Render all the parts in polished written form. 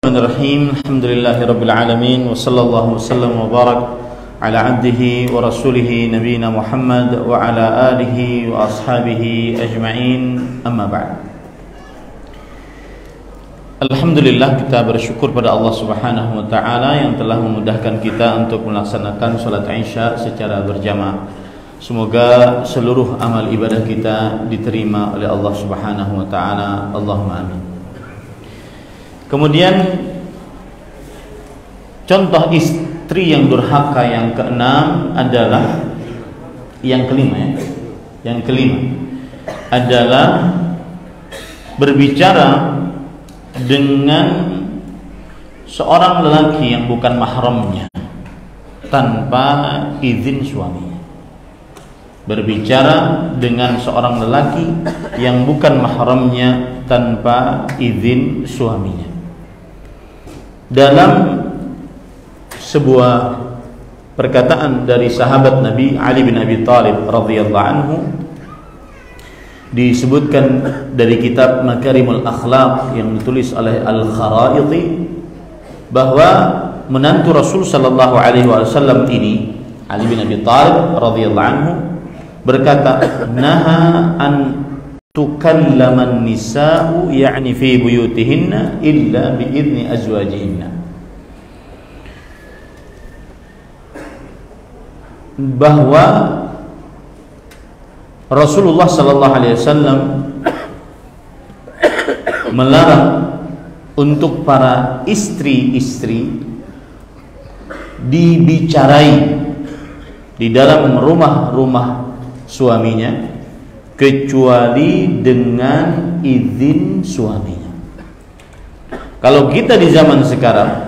Bismillahirrahmanirrahim. Alhamdulillahirabbil alamin wa sallallahu wasallam wa barak ala abdihi wa rasulih nabiyina Muhammad wa ala alihi wa ashabihi ajma'in. Amma ba'd. Alhamdulillah, kita bersyukur pada Allah Subhanahu wa taala yang telah memudahkan kita untuk melaksanakan salat Isya secara berjamaah. Semoga seluruh amal ibadah kita diterima oleh Allah Subhanahu wa taala. Allahumma amin. Kemudian contoh istri yang durhaka yang keenam adalah yang kelima adalah berbicara dengan seorang lelaki yang bukan mahramnya tanpa izin suaminya. Berbicara dengan seorang lelaki yang bukan mahramnya tanpa izin suaminya. Dalam sebuah perkataan dari sahabat Nabi Ali bin Abi Thalib radhiyallahu anhu, disebutkan dari kitab Makarimul Akhlaq yang ditulis oleh Al-Kharaiti, bahwa menantu Rasul sallallahu alaihi wasallam ini, Ali bin Abi Thalib radhiyallahu anhu, berkata, naha an tukallaman nisa'u ya'ni fi buyutihinna illa bi'izni azwajihinna, bahwa Rasulullah sallallahu alaihi wasallam melarang untuk para istri-istri dibicarai di dalam rumah-rumah suaminya kecuali dengan izin suaminya. Kalau kita di zaman sekarang,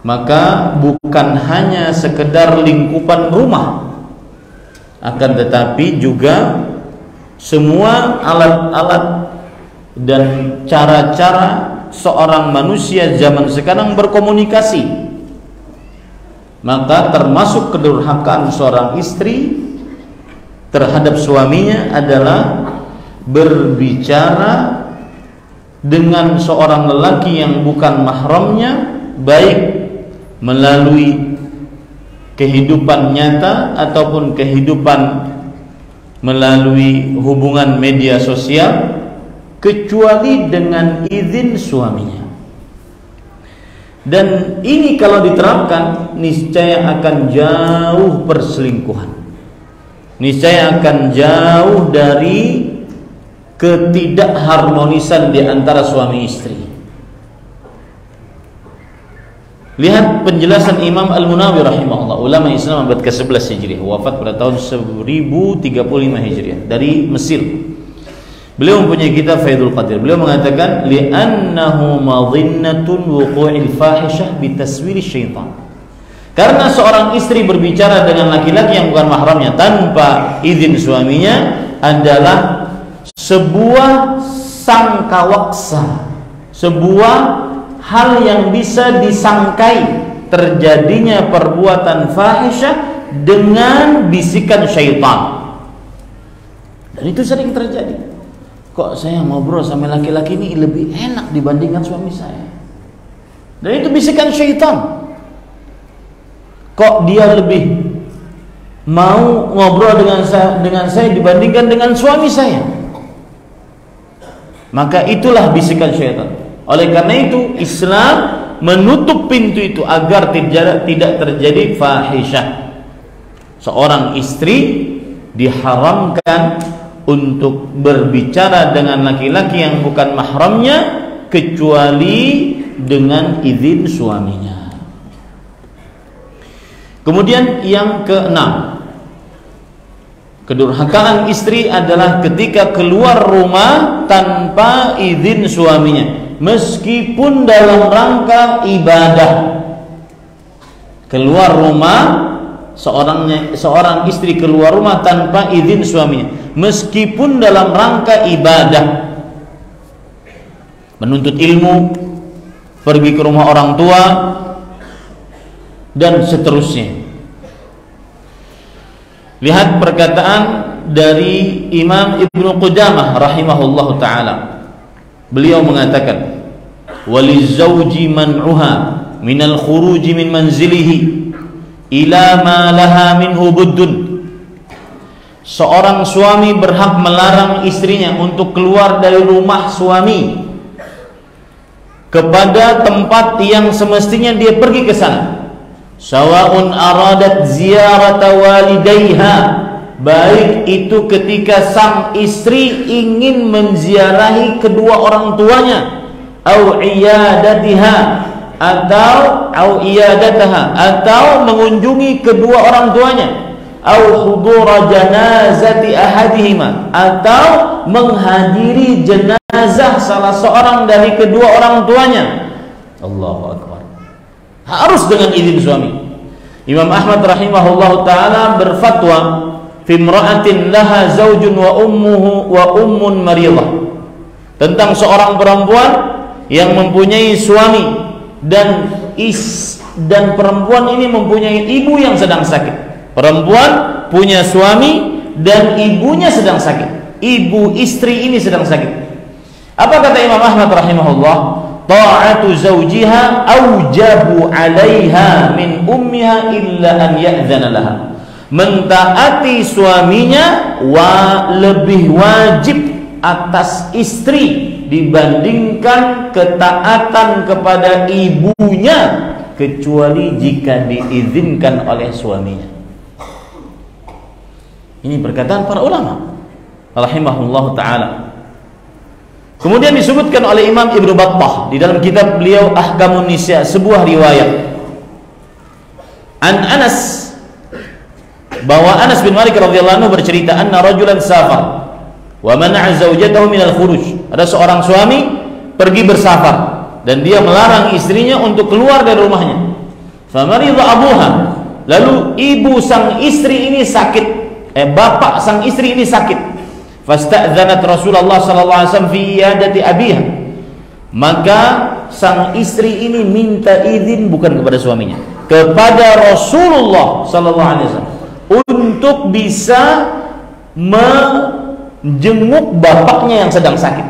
maka bukan hanya sekedar lingkupan rumah, akan tetapi juga semua alat-alat dan cara-cara seorang manusia zaman sekarang berkomunikasi. Maka termasuk kedurhakaan seorang istri terhadap suaminya adalah berbicara dengan seorang lelaki yang bukan mahramnya, baik melalui kehidupan nyata ataupun kehidupan melalui hubungan media sosial, kecuali dengan izin suaminya. Dan ini kalau diterapkan, niscaya akan jauh perselingkuhan, niscaya akan jauh dari ketidakharmonisan di antara suami istri. Lihat penjelasan Imam Al-Munawi rahimahullah, ulama Islam abad ke-11 Hijriah, wafat pada tahun 1035 Hijriah, dari Mesir. Beliau mempunyai kitab Faidul Qadir. Beliau mengatakan, li'annahu madhinnatun wuqu'il fahishah bitaswiri syaitan. Karena seorang istri berbicara dengan laki-laki yang bukan mahramnya tanpa izin suaminya adalah sebuah sangkawaksa, sebuah hal yang bisa disangkai terjadinya perbuatan fahisyah dengan bisikan syaitan. Dan itu sering terjadi. Kok saya ngobrol sama laki-laki ini lebih enak dibandingkan suami saya? Dan itu bisikan syaitan. Kok dia lebih mau ngobrol dengan saya dibandingkan dengan suami saya? Maka itulah bisikan syaitan. Oleh karena itu Islam menutup pintu itu agar tidak terjadi fahisyah. Seorang istri diharamkan untuk berbicara dengan laki-laki yang bukan mahramnya kecuali dengan izin suaminya. Kemudian yang keenam, kedurhakaan istri adalah ketika keluar rumah tanpa izin suaminya, meskipun dalam rangka ibadah. Keluar rumah, seorang istri keluar rumah tanpa izin suaminya, meskipun dalam rangka ibadah, menuntut ilmu, pergi ke rumah orang tua, dan seterusnya. Lihat perkataan dari Imam Ibnu Qudamah rahimahullahu taala. Beliau mengatakan, walizawji man'uha minal khuruji min manzilihi ila ma laha minhu buddun. Seorang suami berhak melarang istrinya untuk keluar dari rumah suami kepada tempat yang semestinya dia pergi ke sana. Sawaun aradat ziyarata walidayha, baik itu ketika sang istri ingin menziarahi kedua orang tuanya, au iyadatiha atau iyadataha, atau mengunjungi kedua orang tuanya, au hudura janazati ahadihima, atau menghadiri jenazah salah seorang dari kedua orang tuanya. Allahu akbar. Harus dengan izin suami. Imam Ahmad rahimahullahu taala berfatwa fi imra'atin laha zaujun wa ummun maridah, tentang seorang perempuan yang mempunyai suami dan perempuan ini mempunyai ibu yang sedang sakit. Perempuan punya suami dan ibunya sedang sakit. Ibu istri ini sedang sakit. Apa kata Imam Ahmad rahimahullah? Ta'atu zawjiha aujabu 'alaiha min ummiha illa an ya'dzana laha. Mentaati suaminya lebih wajib atas istri dibandingkan ketaatan kepada ibunya, kecuali jika diizinkan oleh suaminya. Ini perkataan para ulama rahimahullahu taala. Kemudian disebutkan oleh Imam Ibnu Battah di dalam kitab beliau Ahkamun Nisa, sebuah riwayat an Anas, bahwa Anas bin Malik radhiyallahu anhu bercerita, anna rajulan safar wa mana'a zawjatahu minal khuruj. Ada seorang suami pergi bersafar dan dia melarang istrinya untuk keluar dari rumahnya. Famarida abuha, lalu ibu sang istri ini sakit, bapak sang istri ini sakit. Fasta'dzanat Rasulullah sallallahu alaihi wasallam fi iyadati abiha. Maka sang istri ini minta izin, bukan kepada suaminya, kepada Rasulullah sallallahu alaihi wasallam untuk bisa menjenguk bapaknya yang sedang sakit.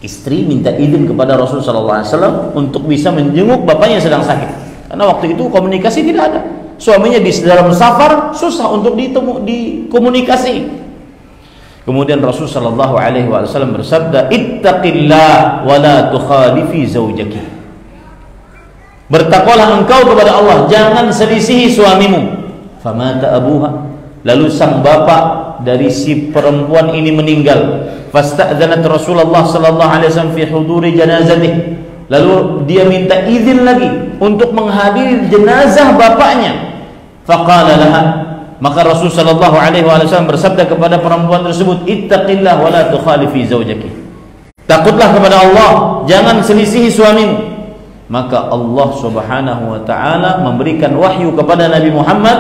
Istri minta izin kepada Rasul sallallahu alaihi wasallam untuk bisa menjenguk bapaknya yang sedang sakit. Karena waktu itu komunikasi tidak ada. Suaminya di dalam safar, susah untuk dikomunikasi. Kemudian Rasul sallallahu alaihi wasallam bersabda, "Ittaqillah wa la tukhalifi zaujaki." Bertakwalah engkau kepada Allah, jangan selisihi suamimu. Famata abuha, lalu sang bapak dari si perempuan ini meninggal. Fasta'dzanat Rasulullah sallallahu alaihi wasallam fi huduri janazatih. Lalu dia minta izin lagi untuk menghadiri jenazah bapaknya. Faqala laha, maka Rasul sallallahu alaihi wasallam bersabda kepada perempuan tersebut, "Ittaqillah wa la tukhalifi zaujaki." Takutlah kepada Allah, jangan selisihi suamimu. Maka Allah Subhanahu wa taala memberikan wahyu kepada Nabi Muhammad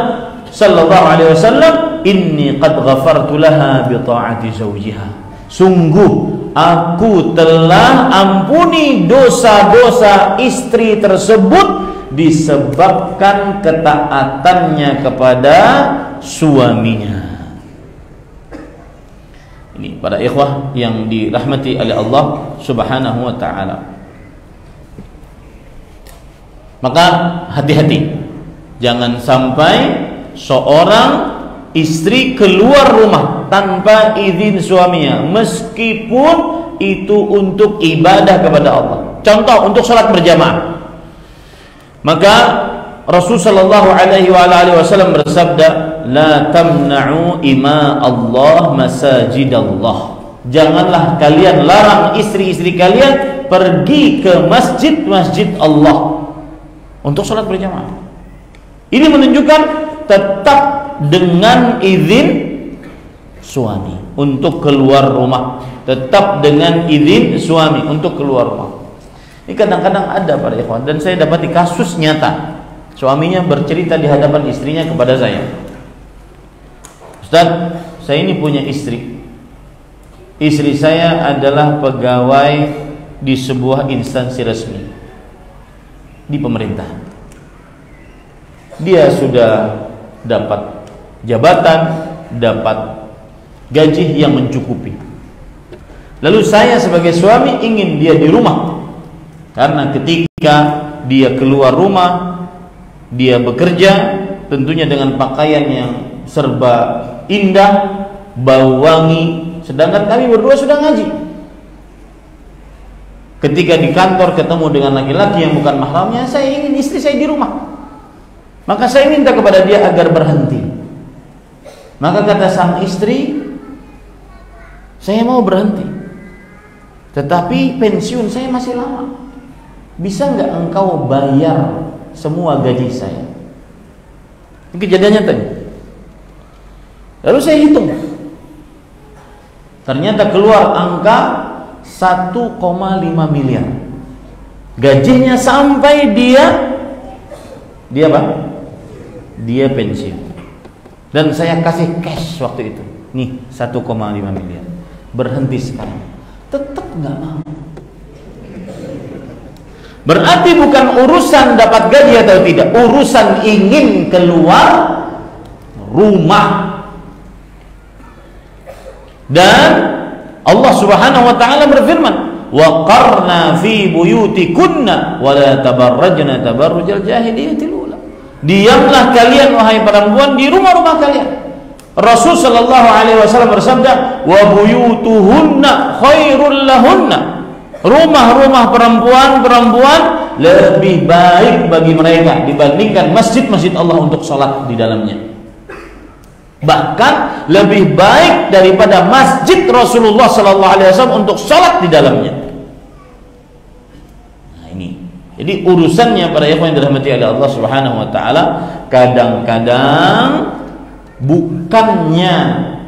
sallallahu alaihi wasallam, "Inni qad ghafartu laha bi ta'ati zawjiha." Sungguh aku telah ampuni dosa-dosa istri tersebut disebabkan ketaatannya kepada suaminya. Ini para ikhwah yang dirahmati oleh Allah Subhanahu wa taala. Maka hati-hati, jangan sampai seorang istri keluar rumah tanpa izin suaminya, meskipun itu untuk ibadah kepada Allah. Contoh, untuk salat berjamaah. Maka Rasul sallallahu alaihi wasallam bersabda, "La tamna'u ima Allah masajidallah." Janganlah kalian larang istri-istri kalian pergi ke masjid-masjid Allah untuk salat berjamaah. Ini menunjukkan tetap dengan izin suami untuk keluar rumah, tetap dengan izin suami untuk keluar rumah. Ini kadang-kadang ada para ikhwan, dan saya dapati kasus nyata. Suaminya bercerita di hadapan istrinya kepada saya, "Ustaz, saya ini punya istri. Istri saya adalah pegawai di sebuah instansi resmi di pemerintah. Dia sudah dapat jabatan, dapat gaji yang mencukupi. Lalu saya sebagai suami ingin dia di rumah Karena ketika dia keluar rumah, dia bekerja tentunya dengan pakaian yang serba indah, bau wangi, sedangkan kami berdua sudah ngaji. Ketika di kantor ketemu dengan laki-laki yang bukan mahramnya, saya ingin istri saya di rumah, maka saya minta kepada dia agar berhenti. Maka kata sang istri, saya mau berhenti, tetapi pensiun saya masih lama. Bisa nggak engkau bayar semua gaji saya? Ini kejadiannya tadi. Lalu saya hitung, ternyata keluar angka 1,5 miliar gajinya sampai dia apa? Dia pensiun. Dan saya kasih cash waktu itu, nih 1,5 miliar, berhenti sekarang. Tetap nggak mau. Berarti bukan urusan dapat gaji atau tidak, urusan ingin keluar rumah. Dan Allah Subhanahu wa taala berfirman, "Wa qarna fi buyutikunna wa la tabarrajna tabarrujal jahiliyatil ula." Diamlah kalian wahai perempuan di rumah-rumah kalian. Rasul sallallahu alaihi wasallam bersabda, "Wa buyutuhunna khairul lahunna." Rumah-rumah perempuan lebih baik bagi mereka dibandingkan masjid-masjid Allah untuk sholat di dalamnya. Bahkan lebih baik daripada masjid Rasulullah SAW untuk sholat di dalamnya. Nah ini, jadi urusannya para ikhwan yang dirahmati oleh Allah Subhanahu Wa Taala, kadang-kadang bukannya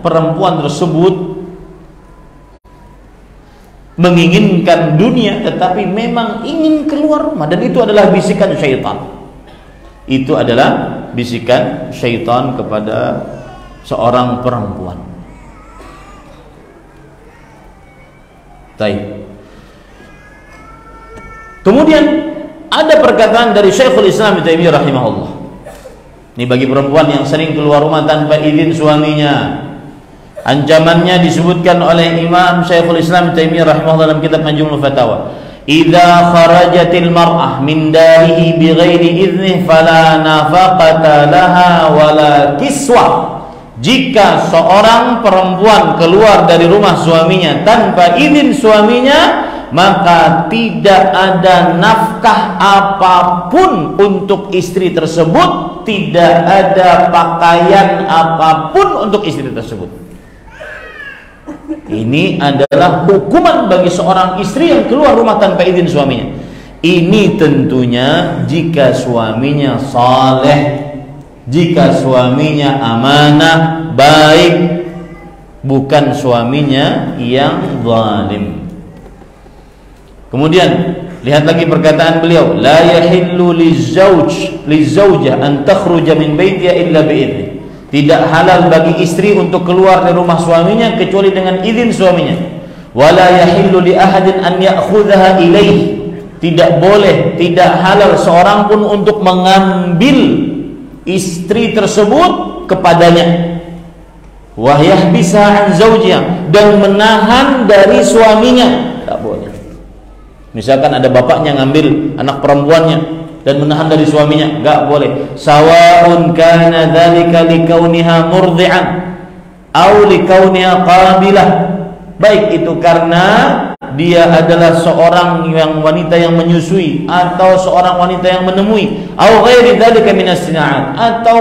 perempuan tersebut menginginkan dunia, tetapi memang ingin keluar rumah, dan itu adalah bisikan syaitan. Itu adalah bisikan syaitan kepada seorang perempuan. Baik. Kemudian ada perkataan dari Syekhul Islam Ibnu Taimiyah rahimahullah. Ini bagi perempuan yang sering keluar rumah tanpa izin suaminya. Ancamannya disebutkan oleh Imam Syekhul Islam Ibnu Taimiyah rahimahullah dalam kitab Majmu'ul Fatawa. Idza kharajatil mar'ah min darihi bighairi idzni fala nafaqata laha wala kiswa. Jika seorang perempuan keluar dari rumah suaminya tanpa izin suaminya, maka tidak ada nafkah apapun untuk istri tersebut, tidak ada pakaian apapun untuk istri tersebut. Ini adalah hukuman bagi seorang istri yang keluar rumah tanpa izin suaminya. Ini tentunya jika suaminya saleh, jika suaminya amanah, baik, bukan suaminya yang zalim. Kemudian lihat lagi perkataan beliau, la yahillu lizawjah an takhruja min baitiha illa bi'idznih. Tidak halal bagi istri untuk keluar dari rumah suaminya kecuali dengan izin suaminya. Wala yahillu li ahadin an ya'khudhaha ilaih. Tidak boleh, tidak halal seorang pun untuk mengambil istri tersebut kepadanya. Wa yahbisa an zawjiha, dan menahan dari suaminya. Tak boleh. Misalkan ada bapaknya ngambil anak perempuannya dan menahan dari suaminya, enggak boleh. Sawaun kana dzalika likauniha murdi'an aw likauniha qabilah. Baik itu karena dia adalah seorang yang wanita yang menyusui atau seorang wanita yang menemui, aw ghairi dzalika minas sina'at, atau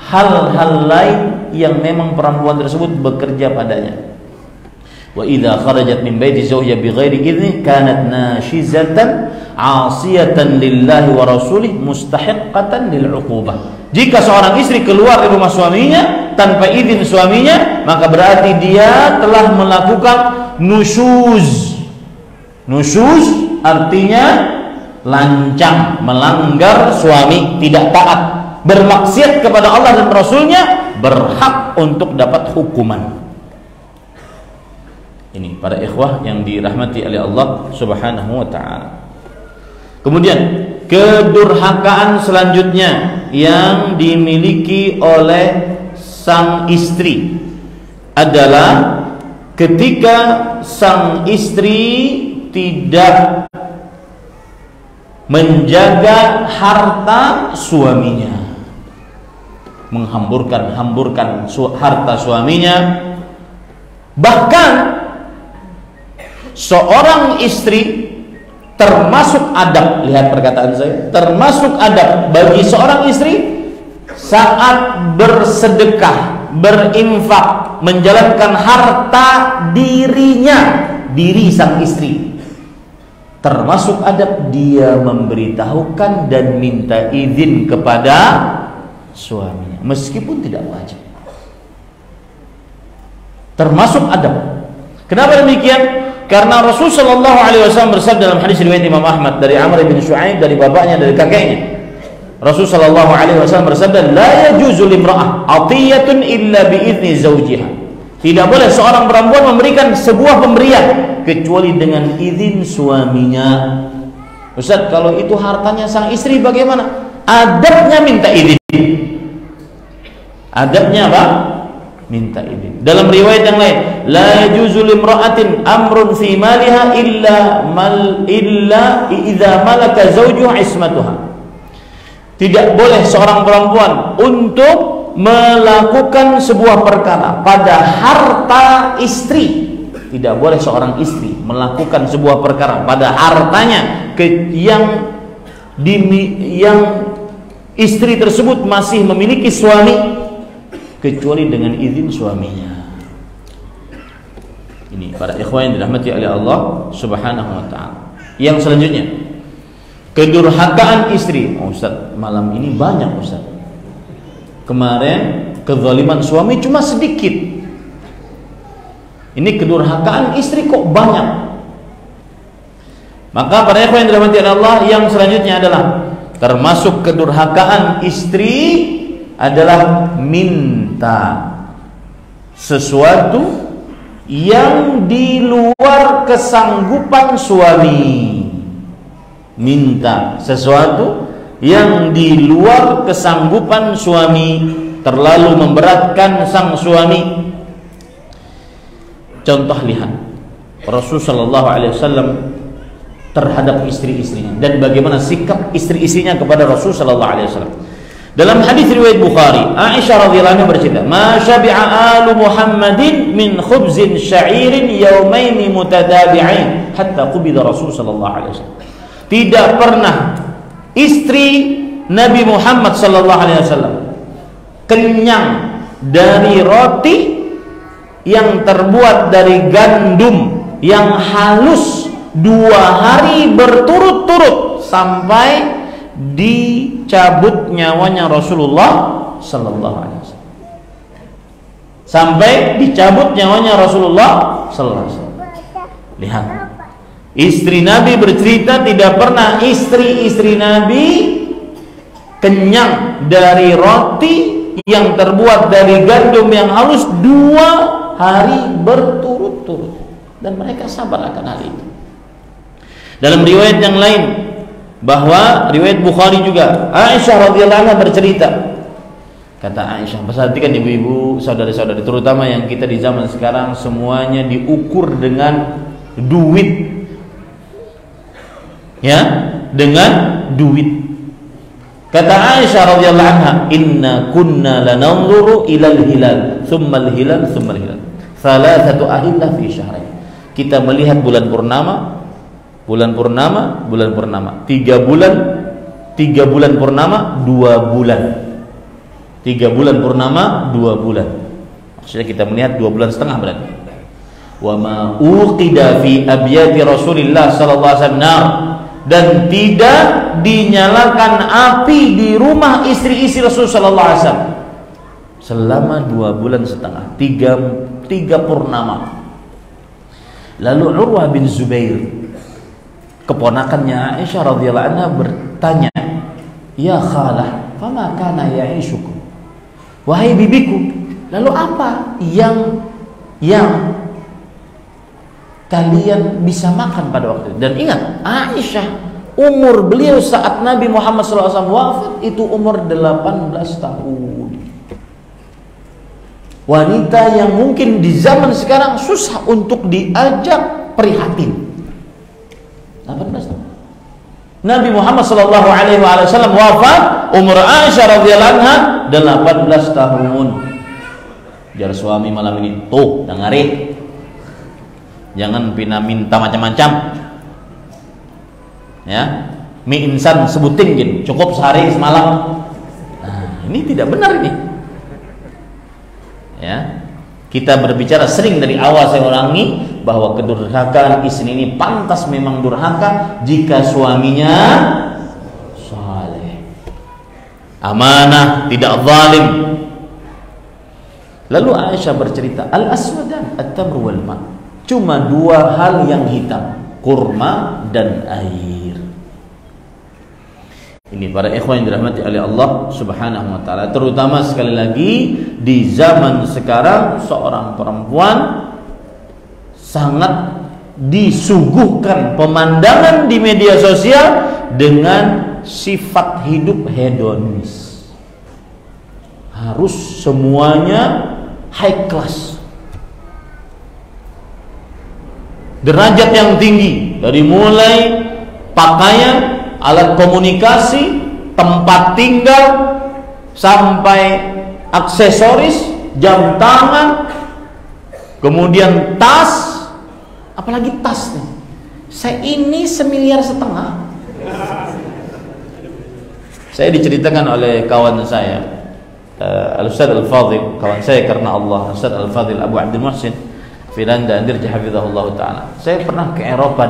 hal-hal lain yang memang perempuan tersebut bekerja padanya. Wa idza kharajat min baiti zawjiha bighairi idzni kanat nashizatan 'asiyatan lillahi wa rasulih mustahiqqatan lil 'uqubah. Jika seorang istri keluar dari rumah suaminya tanpa izin suaminya, maka berarti dia telah melakukan nusyuz. Nusyuz artinya lancang, melanggar suami, tidak taat, bermaksiat kepada Allah dan Rasulnya, berhak untuk dapat hukuman. Ini para ikhwah yang dirahmati oleh Allah Subhanahu wa taala. Kemudian kedurhakaan selanjutnya yang dimiliki oleh sang istri adalah ketika sang istri tidak menjaga harta suaminya, menghamburkan harta suaminya. Bahkan seorang istri termasuk adab, lihat perkataan saya, termasuk adab bagi seorang istri saat bersedekah, berinfak, menjalankan harta dirinya, diri sang istri, termasuk adab dia memberitahukan dan minta izin kepada suaminya meskipun tidak wajib. Termasuk adab. Kenapa demikian? Karena Rasulullah SAW bersabda dalam hadis riwayat Imam Ahmad dari Amr bin Shu'aib, dari bapaknya, dari kakeknya. Rasulullah SAW bersabda, la yajuzu limra'ah atiyatun illa bi'izni zawjiha. Tidak boleh seorang perempuan memberikan sebuah pemberian kecuali dengan izin suaminya. Ustaz, kalau itu hartanya sang istri bagaimana? Adabnya minta izin. Adabnya apa? Minta izin. Dalam riwayat yang lain, la yajuzu limra'atin amrun fi maliha illa idza malaka zawjuha ismatuha. Tidak boleh seorang perempuan untuk melakukan sebuah perkara pada harta istri. Tidak boleh seorang istri melakukan sebuah perkara pada hartanya yang istri tersebut masih memiliki suami kecuali dengan izin suaminya. Ini para ikhwan yang dirahmati oleh Allah Subhanahu wa taala. Yang selanjutnya, kedurhakaan istri. Oh, Ustaz, malam ini banyak, Ustaz. Kemarin kezaliman suami cuma sedikit. Ini kedurhakaan istri kok banyak. Maka para ikhwan yang dirahmati oleh Allah, yang selanjutnya adalah termasuk kedurhakaan istri adalah minta sesuatu yang di luar kesanggupan suami. Minta sesuatu yang di luar kesanggupan suami, terlalu memberatkan sang suami. Contoh, lihat Rasulullah SAW terhadap istri-istrinya dan bagaimana sikap istri-istrinya kepada Rasulullah SAW. Dalam hadis riwayat Bukhari, Aisyah radhiyallahu anha bercerita, "Ma syabi'a alu Muhammadin min khubzin sya'irin yawmaini mutatabi'ain hatta qubida Rasul sallallahu alaihi wasallam." Tidak pernah istri Nabi Muhammad sallallahu alaihi wasallam kenyang dari roti yang terbuat dari gandum yang halus 2 hari berturut-turut sampai dicabut nyawanya Rasulullah sallallahu alaihi wasallam. Sampai dicabut nyawanya Rasulullah sallallahu alaihi wasallam. Lihat, istri Nabi bercerita tidak pernah istri-istri Nabi kenyang dari roti yang terbuat dari gandum yang halus 2 hari berturut-turut, dan mereka sabar akan hal itu. Dalam riwayat yang lain, bahwa riwayat Bukhari juga, Aisyah radhiyallahu anha bercerita, kata Aisyah, perhatikan ibu-ibu, saudari-saudari, terutama yang kita di zaman sekarang semuanya diukur dengan duit, ya, dengan duit. Kata Aisyah radhiyallahu anha, inna kunna lananzuru ilal hilal, thumma al-hilal, thumma al-hilal, thalathatu ahillah fi syahrain. Kita melihat bulan purnama, 3 bulan purnama 2 bulan, 3 bulan purnama 2 bulan, maksudnya kita melihat 2 bulan setengah berarti. Wa ma uqida fi abyati Rasulillah sallallahu alaihi wasallam, dan tidak dinyalakan api di rumah istri-istri Rasul sallallahu alaihi wasallam selama 2 bulan setengah, 3 purnama. Lalu Urwah bin Zubair, keponakannya Aisyah radhiyallahu anha, bertanya, "Ya khalah, fama kana ya'ishukum?" Wahai bibiku, lalu apa yang kalian bisa makan pada waktu itu? Dan ingat, Aisyah, umur beliau saat Nabi Muhammad SAW wafat itu umur 18 tahun. Wanita yang mungkin di zaman sekarang susah untuk diajak prihatin. 18 tahun. Nabi Muhammad sallallahu alaihi wasallam wafat, umur Aisyah radhiyallahu anha 18 tahun. Jar suami malam ini, tuh dengarin. Jangan minta macam-macam. Ya. Mie instan sebutin gitu, cukup sehari semalam. Nah, ini tidak benar ini. Ya. Kita berbicara sering dari awal, saya ulangi bahwa kedurhakaan istri ini pantas memang durhaka jika suaminya saleh, amanah, tidak zalim. Lalu Aisyah bercerita, al-aswadan at-tamr wal ma'. Cuma dua hal yang hitam, kurma dan air. Ini para ikhwan yang dirahmati oleh Allah Subhanahu wa taala, terutama sekali lagi di zaman sekarang seorang perempuan sangat disuguhkan pemandangan di media sosial dengan sifat hidup hedonis. Harus semuanya high class, derajat yang tinggi, dari mulai pakaian, alat komunikasi, tempat tinggal, sampai aksesoris, jam tangan, kemudian tas, apalagi tas nih. Saya ini 1,5 miliar. Saya diceritakan oleh kawan saya, Al-Ustaz Al-Fadhil, kawan saya karena Allah, Ustaz Al-Fadhil Abu Abdul Muhsin Firanda Andirja hafizahullah ta'ala. Saya pernah ke Eropa,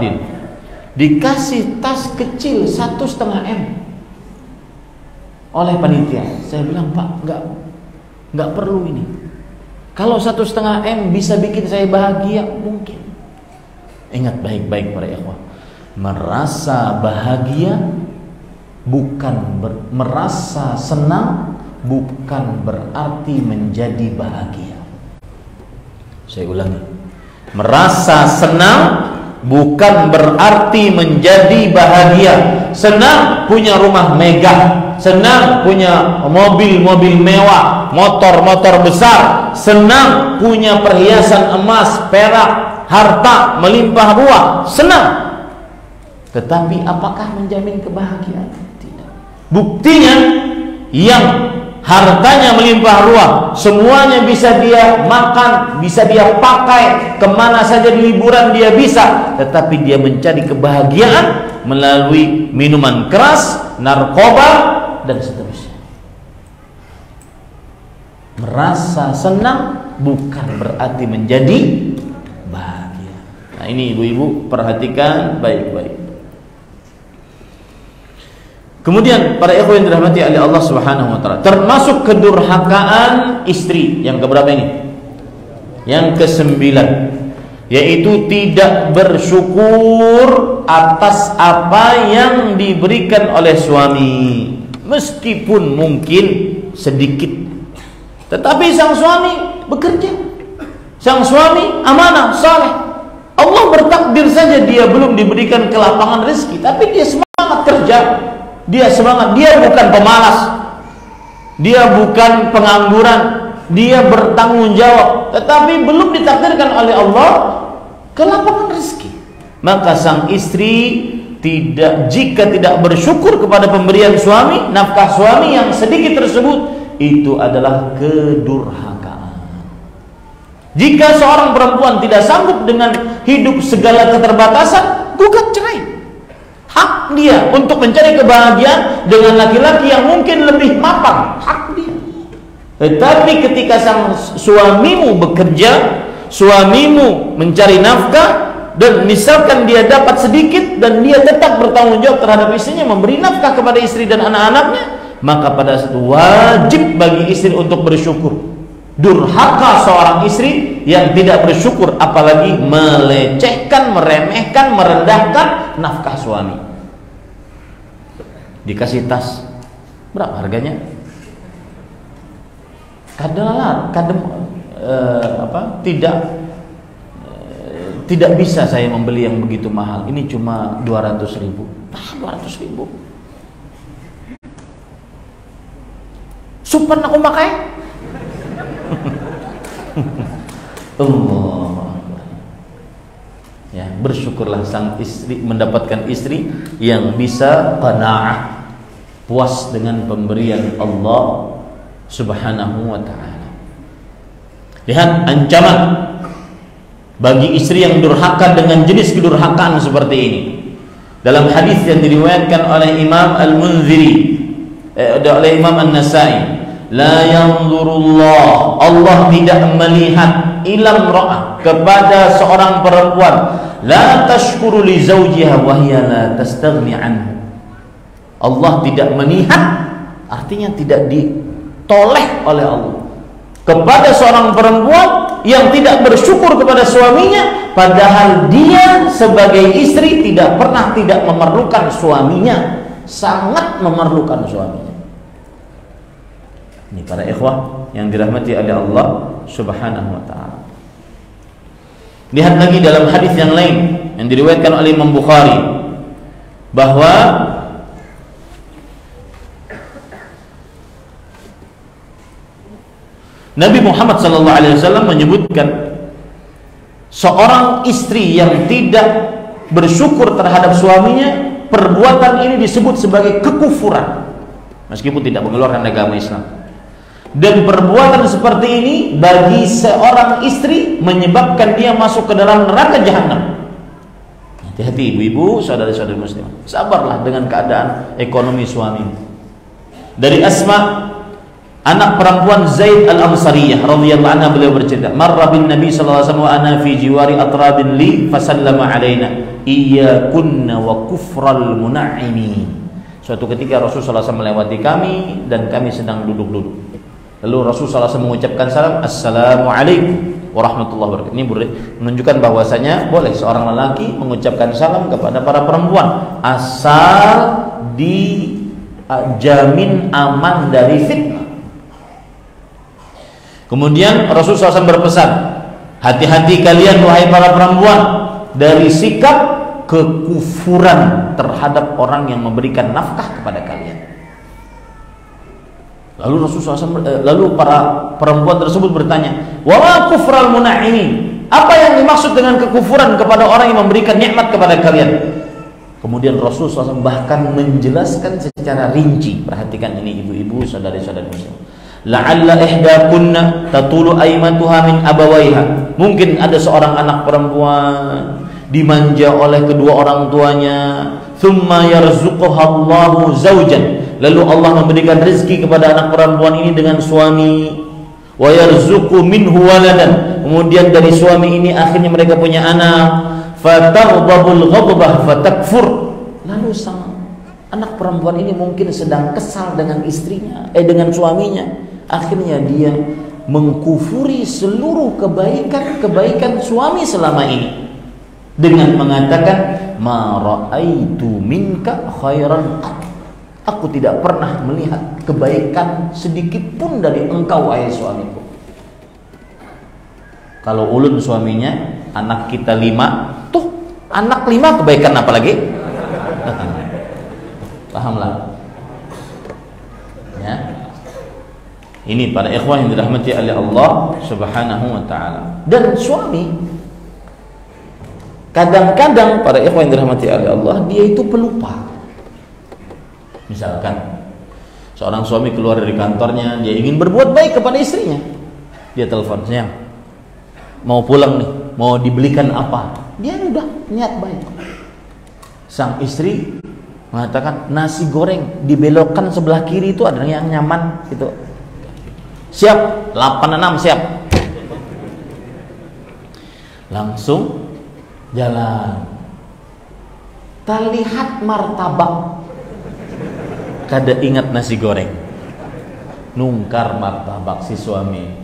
dikasih tas kecil 1,5 M oleh panitia. Saya bilang, Pak, nggak perlu ini. Kalau 1,5 M bisa bikin saya bahagia, mungkin. Ingat baik-baik para ikhwah, merasa bahagia bukan merasa senang bukan berarti menjadi bahagia. Saya ulangi, merasa senang bukan berarti menjadi bahagia. Senang punya rumah megah, senang punya mobil-mobil mewah, motor-motor besar, senang punya perhiasan emas, perak, harta melimpah ruah, senang. Tetapi apakah menjamin kebahagiaan? Tidak. Buktinya yang hartanya melimpah ruah, semuanya bisa dia makan, bisa dia pakai, kemana saja di liburan dia bisa, tetapi dia mencari kebahagiaan melalui minuman keras, narkoba, dan seterusnya. Merasa senang bukan berarti menjadi bahagia. Nah, ini ibu-ibu perhatikan baik-baik. Kemudian para ikhwan yang dirahmati oleh Allah Subhanahu wa taala, termasuk kedurhakaan istri yang keberapa ini? Yang ke-9, yaitu tidak bersyukur atas apa yang diberikan oleh suami, meskipun mungkin sedikit. Tetapi sang suami bekerja, sang suami amanah, saleh. Allah bertakdir saja dia belum diberikan kelapangan rezeki, tapi dia semangat kerja. Dia semangat, dia bukan pemalas, dia bukan pengangguran, dia bertanggung jawab, tetapi belum ditakdirkan oleh Allah kelapangan rezeki. Maka sang istri jika tidak bersyukur kepada pemberian suami, nafkah suami yang sedikit tersebut, itu adalah kedurhakaan. Jika seorang perempuan tidak sanggup dengan hidup segala keterbatasan, gugat cerai. Hak dia untuk mencari kebahagiaan dengan laki-laki yang mungkin lebih mapan, hak dia. Tetapi ketika sang suamimu bekerja, suamimu mencari nafkah, dan misalkan dia dapat sedikit dan dia tetap bertanggung jawab terhadap istrinya, memberi nafkah kepada istri dan anak-anaknya, maka pada saat itu wajib bagi istri untuk bersyukur. Durhaka seorang istri yang tidak bersyukur, apalagi melecehkan, meremehkan, merendahkan nafkah suami. Dikasih tas, berapa harganya? Tidak bisa saya membeli yang begitu mahal. Ini cuma 200.000. 200.000. Super aku pakai. Allah. Ya, bersyukur bersyukurlah sang istri mendapatkan istri yang bisa qanaah, puas dengan pemberian Allah Subhanahu wa ta'ala. Lihat ancaman bagi istri yang durhaka dengan jenis kedurhakaan seperti ini. Dalam hadis yang diriwayatkan oleh Imam Al-Munziri, oleh Imam An-Nasai, la yanzurullah, Allah tidak melihat ilam ra'ah, kepada seorang perempuan la tashkuru li zawjiha wa hiya la tastaghni anhu. Allah tidak melihat, artinya tidak ditoleh oleh Allah, kepada seorang perempuan yang tidak bersyukur kepada suaminya, padahal dia sebagai istri tidak pernah tidak memerlukan suaminya, sangat memerlukan suaminya. Ini para ikhwah yang dirahmati oleh Allah Subhanahu wa ta'ala. Lihat lagi dalam hadis yang lain yang diriwayatkan oleh Imam Bukhari, bahwa Nabi Muhammad SAW menyebutkan seorang istri yang tidak bersyukur terhadap suaminya, perbuatan ini disebut sebagai kekufuran meskipun tidak mengeluarkan agama Islam. Dan perbuatan seperti ini bagi seorang istri menyebabkan dia masuk ke dalam neraka jahanam. Hati-hati ibu-ibu, saudari-saudari muslimah, sabarlah dengan keadaan ekonomi suami. Dari Asma, anak perempuan Zaid Al-Ansariyah radhiyallahu anha, beliau bercerita, marra bin Nabi sallallahu alaihi wasallam wa ana fi jiwari atrabin li fasallama alaina iyyakunna wa kufral muna'imi. Suatu ketika Rasulullah SAW melewati kami dan kami sedang duduk-duduk. Lalu Rasulullah SAW mengucapkan salam, assalamualaikum warahmatullahi wabarakatuh. Ini menunjukkan bahwasanya boleh seorang lelaki mengucapkan salam kepada para perempuan asal dijamin aman dari fitnah. Kemudian Rasulullah SAW berpesan, hati-hati kalian wahai para perempuan dari sikap kekufuran terhadap orang yang memberikan nafkah kepada kalian. Lalu Rasulullah SAW, lalu para perempuan tersebut bertanya, wa ma kufral muna'imi, apa yang dimaksud dengan kekufuran kepada orang yang memberikan nikmat kepada kalian? Kemudian Rasulullah SAW bahkan menjelaskan secara rinci. Perhatikan ini ibu-ibu, saudari-saudari muslim. La'alla ihdakunna tatulu aimatuha min abawaiha. Mungkin ada seorang anak perempuan dimanja oleh kedua orang tuanya, thumma yarzuquha Allahu zawjan, lalu Allah memberikan rezeki kepada anak perempuan ini dengan suami, wa yarzuqu minhu waladan, kemudian dari suami ini akhirnya mereka punya anak, fataghdabul ghadbah fatakfur, lalu sang anak perempuan ini mungkin sedang kesal dengan istrinya, dengan suaminya, akhirnya dia mengkufuri seluruh kebaikan suami selama ini dengan mengatakan ma ra'aitu minka khairan qat, aku tidak pernah melihat kebaikan sedikit pun dari engkau wahai suamiku. Kalau ulun suaminya, anak kita 5, tuh anak 5 kebaikan apa lagi? Pahamlah ya. Ini para ikhwah yang dirahmati oleh Allah Subhanahu wa ta'ala. Dan suami kadang-kadang, para ikhwah yang dirahmati oleh Allah, dia itu pelupa. Misalkan seorang suami keluar dari kantornya, dia ingin berbuat baik kepada istrinya, dia telepon, sayang mau pulang nih, mau dibelikan apa, dia udah niat baik. Sang istri mengatakan nasi goreng dibelokkan sebelah kiri itu ada yang nyaman gitu. Siap, 86 siap. Langsung jalan, terlihat martabak, kada ingat nasi goreng, nungkar martabak si suami.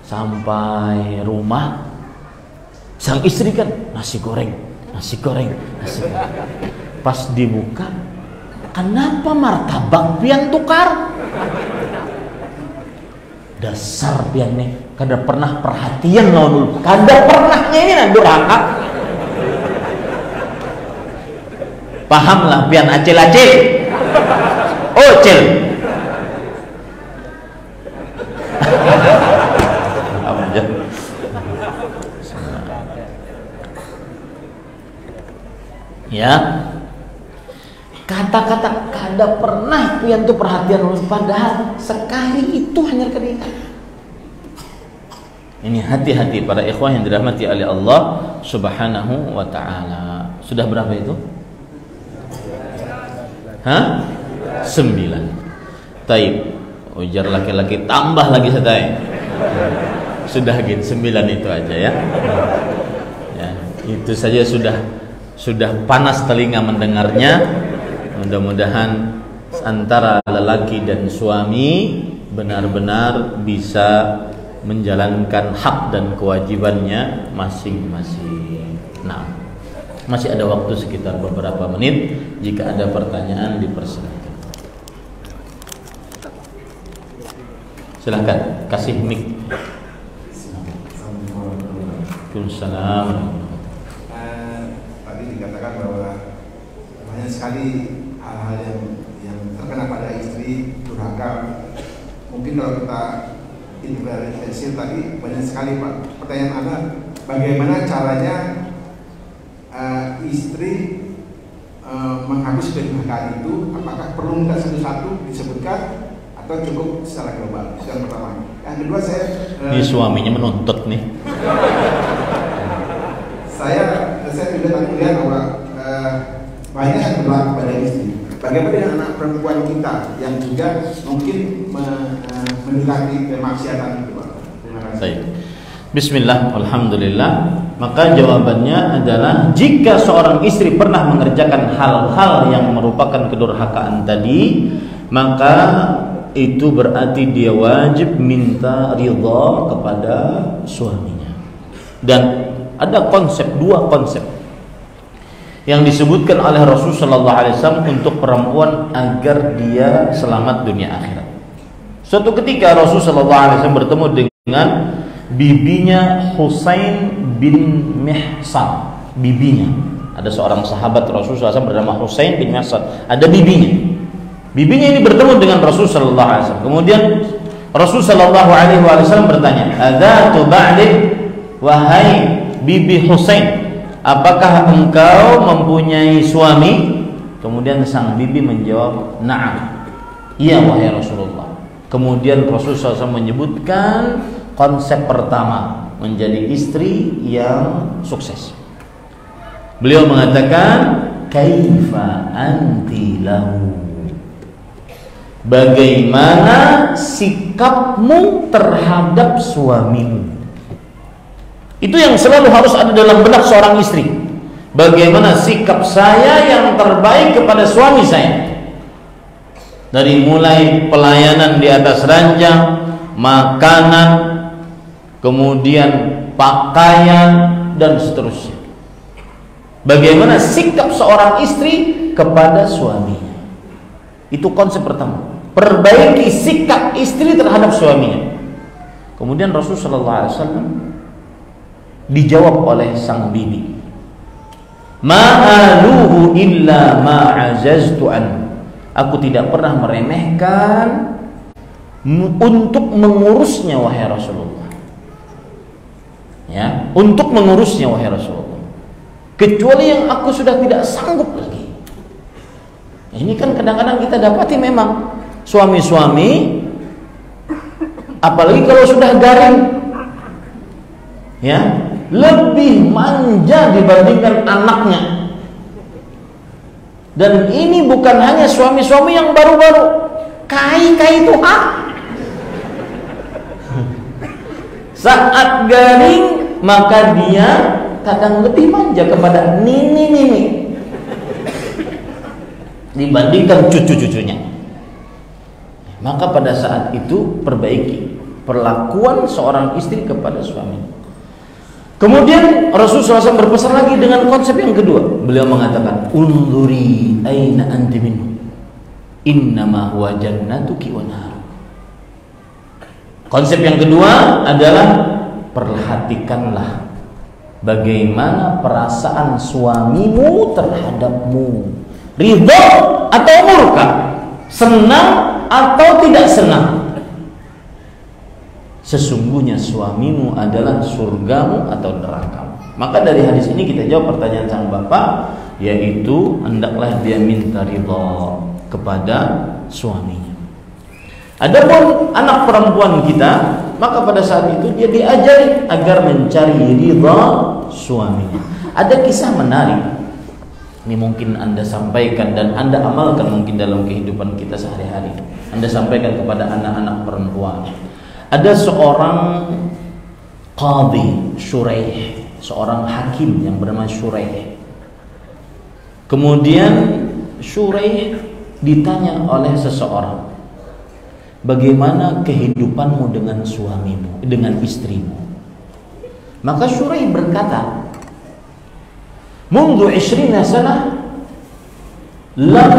Sampai rumah, sang istri kan nasi goreng, nasi goreng, nasi goreng. Pas dibuka, kenapa martabak pian tukar? Dasar pian nih, kada pernah perhatian lawan dulu, kada pernahnya ini nandur angkat. Pahamlah pian acil-acil, ocil. Ya. Kata-kata kada pernah pian tuh perhatian, padahal sekali itu hanya keringat. Ini hati-hati para ikhwah yang dirahmati oleh Allah Subhanahu wa taala. Sudah berapa itu? 9. Taib. Ujar laki-laki tambah lagi setai. Sudah gitu 9 itu aja ya. Ya, itu saja sudah panas telinga mendengarnya. Mudah-mudahan antara lelaki dan suami benar-benar bisa menjalankan hak dan kewajibannya masing-masing. Nah, masih ada waktu sekitar beberapa menit. Jika ada pertanyaan dipersilakan. Silakan kasih mic. Waalaikumsalam. Tadi dikatakan bahwa banyak sekali hal-hal yang terkena pada istri, durhaka. Mungkin kalau kita intervensi tadi banyak sekali Pak. Pertanyaan Anda, bagaimana caranya istri menghapus kedurhakaan itu? Apakah perlu minta satu-satu disebutkan atau cukup secara global? Itu yang pertama. Yang kedua ini suaminya menuntut nih. saya juga tadi melihat bahwa banyak yang berlaku pada istri. Bagaimana dengan anak perempuan kita yang juga mungkin mendekati kemaksiatan itu, Pak? Terima kasih. Baik. Bismillah, alhamdulillah. Maka jawabannya adalah jika seorang istri pernah mengerjakan hal-hal yang merupakan kedurhakaan tadi, maka itu berarti dia wajib minta ridha kepada suaminya. Dan ada dua konsep yang disebutkan oleh Rasulullah SAW untuk perempuan agar dia selamat dunia akhirat. Suatu ketika Rasulullah SAW bertemu dengan bibinya Husain bin Mihsan. Bibinya, ada seorang sahabat Rasulullah SAW bernama Husain bin Mihsan. Ada bibinya. Bibinya ini bertemu dengan Rasulullah SAW. Kemudian Rasulullah SAW bertanya, "Adzatu ba'dik, wahai bibi Husain, apakah engkau mempunyai suami?" Kemudian sang bibi menjawab, "Na'am." "Iya wahai Rasulullah." Kemudian Rasulullah SAW menyebutkan konsep pertama menjadi istri yang sukses. Beliau mengatakan, "Kaifa anti lahu?" Bagaimana sikapmu terhadap suamimu? Itu yang selalu harus ada dalam benak seorang istri. Bagaimana sikap saya yang terbaik kepada suami saya? Dari mulai pelayanan di atas ranjang, makanan, kemudian pakaian, dan seterusnya. Bagaimana sikap seorang istri kepada suaminya? Itu konsep pertama. Perbaiki sikap istri terhadap suaminya. Kemudian Rasulullah SAW dijawab oleh sang bibi, "Ma'aluhu illa ma'azaztu an." Aku tidak pernah meremehkan untuk mengurusnya wahai Rasulullah. Ya, untuk mengurusnya wahai Rasulullah. Kecuali yang aku sudah tidak sanggup lagi. Ini kan kadang-kadang kita dapati memang suami-suami, apalagi kalau sudah garing, ya, lebih manja dibandingkan anaknya. Dan ini bukan hanya suami-suami yang baru-baru, kai-kai itu saat garing maka dia kadang lebih manja kepada nini-nini dibandingkan cucu-cucunya. Maka pada saat itu perbaiki perlakuan seorang istri kepada suami. Kemudian Rasulullah SAW berpesan lagi dengan konsep yang kedua. Beliau mengatakan, "Unzuri aina anti minhu, innama huwa jannatuki wa nar." Konsep yang kedua adalah perhatikanlah bagaimana perasaan suamimu terhadapmu. Ridho atau murka, senang atau tidak senang. Sesungguhnya suamimu adalah surgamu atau nerakamu. Maka dari hadis ini kita jawab pertanyaan sang bapak, yaitu hendaklah dia minta ridha kepada suaminya. Adapun anak perempuan kita, maka pada saat itu dia diajari agar mencari ridha suaminya. Ada kisah menarik, ini mungkin Anda sampaikan dan Anda amalkan mungkin dalam kehidupan kita sehari-hari. Anda sampaikan kepada anak-anak perempuan. Ada seorang qadhi Shuraih, seorang hakim yang bernama Shuraih. Kemudian Shuraih ditanya oleh seseorang, bagaimana kehidupanmu dengan suamimu, dengan istrimu? Maka Shuraih berkata, "Mundu 20 sana lam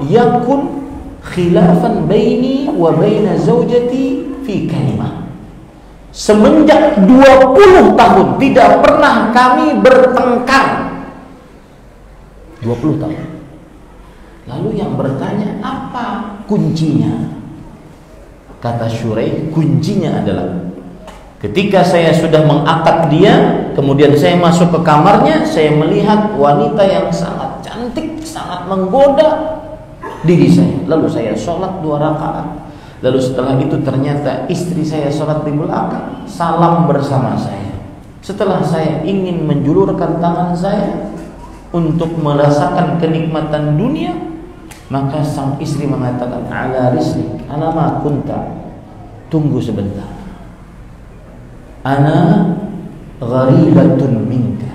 yakun khilafan baini wa baina zaujati fi kalimah." Semenjak 20 tahun tidak pernah kami bertengkar. 20 tahun. Lalu yang bertanya, apa kuncinya? Kata Shuraih, kuncinya adalah ketika saya sudah mengakad dia, kemudian saya masuk ke kamarnya, saya melihat wanita yang sangat cantik, sangat menggoda diri saya. Lalu saya sholat 2 rakaat. Lalu setelah itu ternyata istri saya sholat di belakang, salam bersama saya. Setelah saya ingin menjulurkan tangan saya untuk merasakan kenikmatan dunia, maka sang istri mengatakan, ala rislik, ala ma kunta, tunggu sebentar, ana gharibatun minka,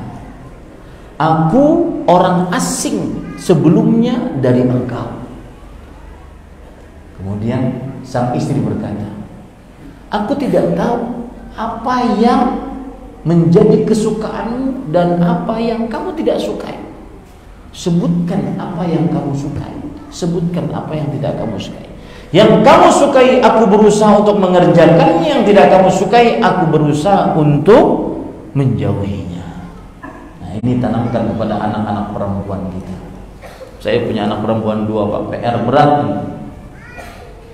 aku orang asing sebelumnya dari engkau. Kemudian sang istri berkata, aku tidak tahu apa yang menjadi kesukaanmu dan apa yang kamu tidak sukai. Sebutkan apa yang kamu sukai, sebutkan apa yang tidak kamu sukai. Yang kamu sukai aku berusaha untuk mengerjakannya, yang tidak kamu sukai aku berusaha untuk menjauhinya. Nah, ini tanamkan kepada anak-anak perempuan kita. Saya punya anak perempuan 2, Pak. PR berat.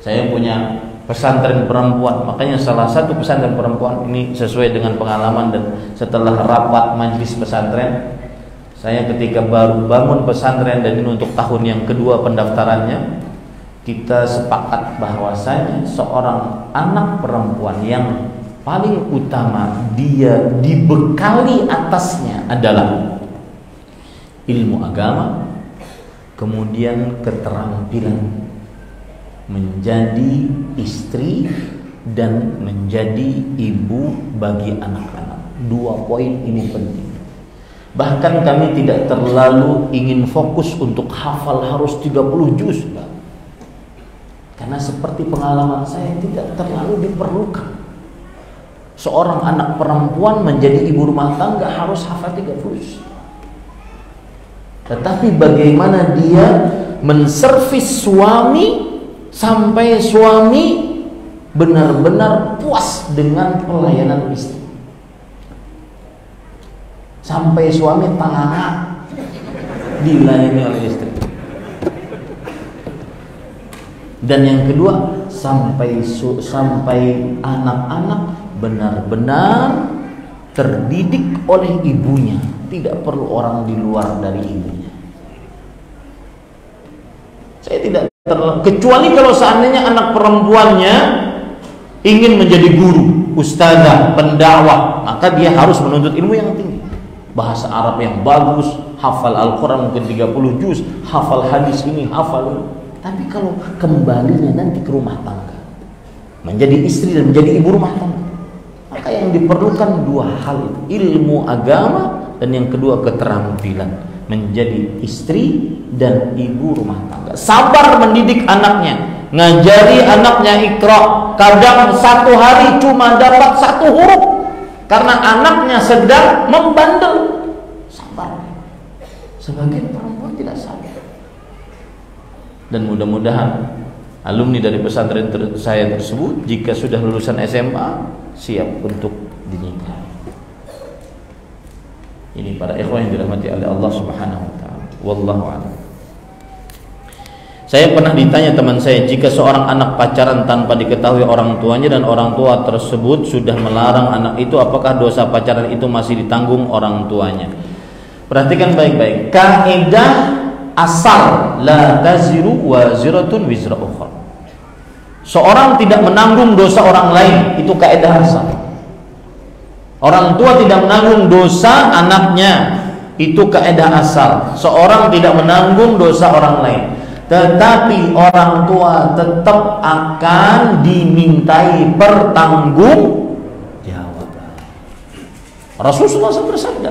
Saya punya pesantren perempuan, makanya salah satu pesantren perempuan ini sesuai dengan pengalaman dan setelah rapat majelis pesantren, saya ketika baru bangun pesantren dan ini untuk tahun yang kedua pendaftarannya, kita sepakat bahwasanya seorang anak perempuan yang paling utama dia dibekali atasnya adalah ilmu agama, kemudian keterampilan menjadi istri dan menjadi ibu bagi anak-anak. 2 poin ini penting. Bahkan kami tidak terlalu ingin fokus untuk hafal harus 30 juz, karena seperti pengalaman saya tidak terlalu diperlukan. Seorang anak perempuan menjadi ibu rumah tangga harus hafal 30 juz. Tetapi bagaimana dia menservis suami sampai suami benar-benar puas dengan pelayanan istri, sampai suami tanganga dilayani oleh istri. Dan yang kedua, sampai anak-anak benar-benar terdidik oleh ibunya, tidak perlu orang di luar dari ibunya. Saya tidak kecuali kalau seandainya anak perempuannya ingin menjadi guru, ustazah, pendakwah, maka dia harus menuntut ilmu yang tinggi, bahasa Arab yang bagus, hafal Al-Quran mungkin 30 juz, hafal hadis ini, hafal ini. Tapi kalau kembalinya nanti ke rumah tangga, menjadi istri dan menjadi ibu rumah tangga, maka yang diperlukan 2 hal itu, ilmu agama dan yang kedua keterampilan menjadi istri dan ibu rumah tangga. Sabar mendidik anaknya, ngajari anaknya Iqra. Kadang 1 hari cuma dapat 1 huruf karena anaknya sedang membandel. Sabar. Sebagian perempuan tidak sabar. Dan mudah-mudahan alumni dari pesantren saya tersebut jika sudah lulusan SMA siap untuk dinikah. Ini para ikhwan yang dirahmati oleh Allah Subhanahu wa taala. Wallahu a'lam. Saya pernah ditanya teman saya, jika seorang anak pacaran tanpa diketahui orang tuanya dan orang tua tersebut sudah melarang anak itu, apakah dosa pacaran itu masih ditanggung orang tuanya? Perhatikan baik-baik. Kaidah asal la taziru waziratun wizra ukhra. Seorang tidak menanggung dosa orang lain, itu kaidah asal. Orang tua tidak menanggung dosa anaknya, itu kaidah asal. Seorang tidak menanggung dosa orang lain, tetapi orang tua tetap akan dimintai pertanggungjawaban. Rasulullah SAW bersabda,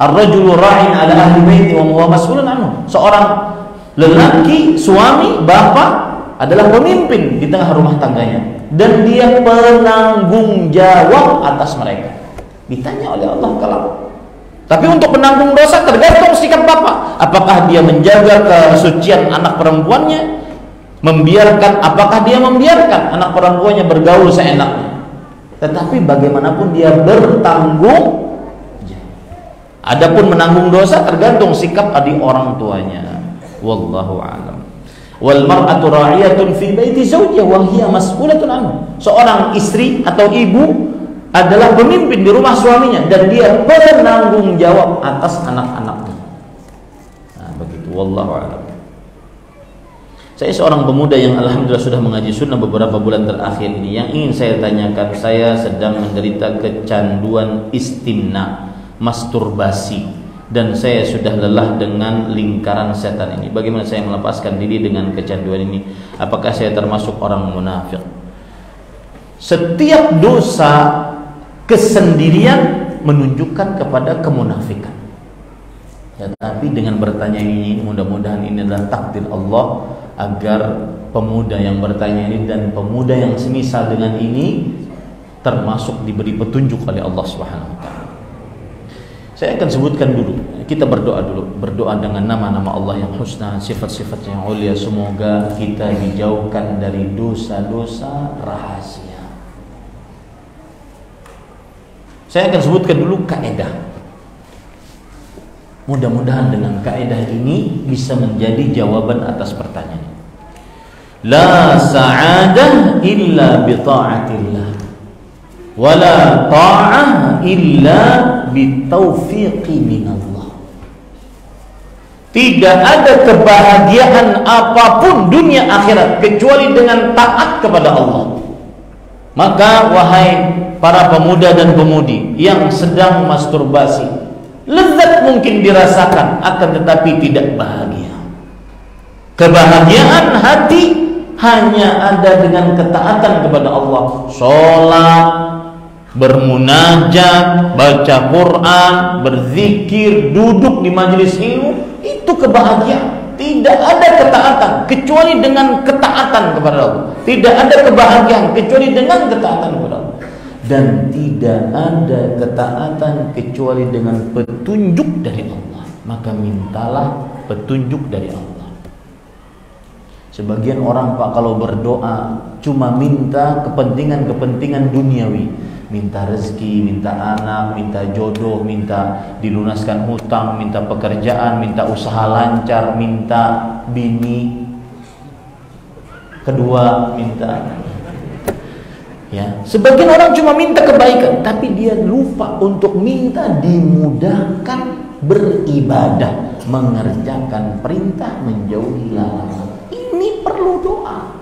ar-rajulu ra'in ala ahli baiti wa huwa mas'ulun anhu. Seorang lelaki, suami, bapak adalah pemimpin di tengah rumah tangganya dan dia penanggung jawab atas mereka. Ditanya oleh Allah kelak. Tapi untuk penanggung dosa tergantung sikap bapak. Apakah dia menjaga kesucian anak perempuannya? Apakah dia membiarkan anak perempuannya bergaul seenaknya? Tetapi bagaimanapun dia bertanggung. Adapun menanggung dosa tergantung sikap adik orang tuanya. Wallahu a'lam. Wal mar'atu ra'iyatun fi baiti zawjiha wa hiya mas'ulatun anhu. Seorang istri atau ibu adalah pemimpin di rumah suaminya dan dia penanggung jawab atas anak-anaknya. Nah, begitu. Wallahu a'lam. Saya seorang pemuda yang alhamdulillah sudah mengaji sunnah beberapa bulan terakhir ini. Yang ingin saya tanyakan, saya sedang menderita kecanduan istimna, masturbasi, dan saya sudah lelah dengan lingkaran setan ini. Bagaimana saya melepaskan diri dengan kecanduan ini? Apakah saya termasuk orang munafik? Setiap dosa kesendirian menunjukkan kepada kemunafikan. Ya, tapi dengan bertanya ini, mudah-mudahan ini adalah takdir Allah agar pemuda yang bertanya ini dan pemuda yang semisal dengan ini termasuk diberi petunjuk oleh Allah Subhanahu wa taala. Saya akan sebutkan dulu. Kita berdoa dulu. Berdoa dengan nama-nama Allah yang husna, sifat-sifat yang ulia. Semoga kita dijauhkan dari dosa-dosa rahasia. Saya akan sebutkan dulu kaidah. Mudah-mudahan dengan kaidah ini bisa menjadi jawaban atas pertanyaan. La sa'adah illa bi ta'atillah, wala ta'ah illa bitaufiqi minallah. Tidak ada kebahagiaan apapun dunia akhirat kecuali dengan taat kepada Allah. Maka wahai para pemuda dan pemudi yang sedang masturbasi, lezat mungkin dirasakan, akan tetapi tidak bahagia. Kebahagiaan hati hanya ada dengan ketaatan kepada Allah. Sholat, bermunajat, baca Quran, berzikir, duduk di majelis ilmu, itu kebahagiaan. Tidak ada ketaatan kecuali dengan ketaatan kepada Allah. Tidak ada kebahagiaan kecuali dengan ketaatan kepada Allah. Dan tidak ada ketaatan kecuali dengan petunjuk dari Allah. Maka mintalah petunjuk dari Allah. Sebagian orang Pak kalau berdoa cuma minta kepentingan-kepentingan duniawi, minta rezeki, minta anak, minta jodoh, minta dilunaskan hutang, minta pekerjaan, minta usaha lancar, minta bini kedua, minta ya. Sebagian orang cuma minta kebaikan, tapi dia lupa untuk minta dimudahkan beribadah, mengerjakan perintah, menjauhi larangan. Ini perlu doa.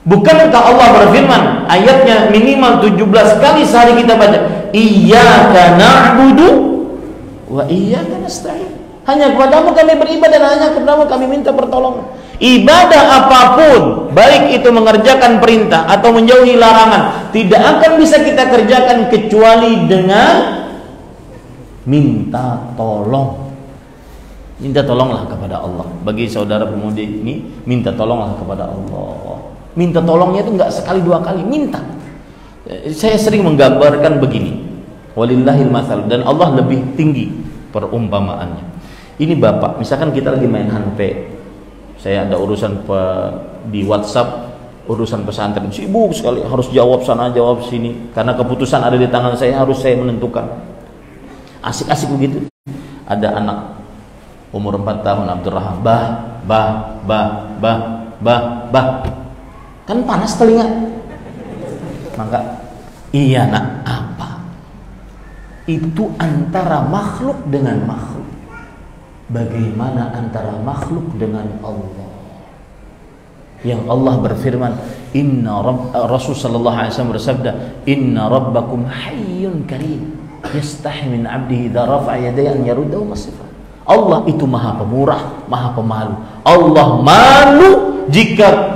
Bukankah Allah berfirman, ayatnya minimal 17 kali sehari kita baca, Iyyaka na'budu wa iyyaka nasta'in. Hanya kepadamu kami beribadah dan hanya kepadamu kami minta pertolongan. Ibadah apapun, baik itu mengerjakan perintah atau menjauhi larangan, tidak akan bisa kita kerjakan kecuali dengan minta tolong. Minta tolonglah kepada Allah. Bagi saudara pemudi ini, minta tolonglah kepada Allah. Minta tolongnya itu enggak sekali dua kali, minta. Saya sering menggambarkan begini, walillahil matsal, dan Allah lebih tinggi perumpamaannya. Ini bapak, misalkan kita lagi main HP, saya ada urusan di WhatsApp, urusan pesantren, sibuk sekali, harus jawab sana jawab sini, karena keputusan ada di tangan saya, harus saya menentukan. Asik-asik begitu. Ada anak umur 4 tahun, Abdurrahman, bah. Kan panas telinga. Maka, iya nak, apa? Itu antara makhluk dengan makhluk. bagaimana antara makhluk dengan Allah. Yang Allah berfirman, Rasul sallallahu alaihi wasallam bersabda, "Inna rabbakum hayyun karim, yastahi min 'abdihi idza rafa'a yadayhi an yaruddahu masifah." Allah itu Maha Pemurah, Maha Pemalu. Allah malu jika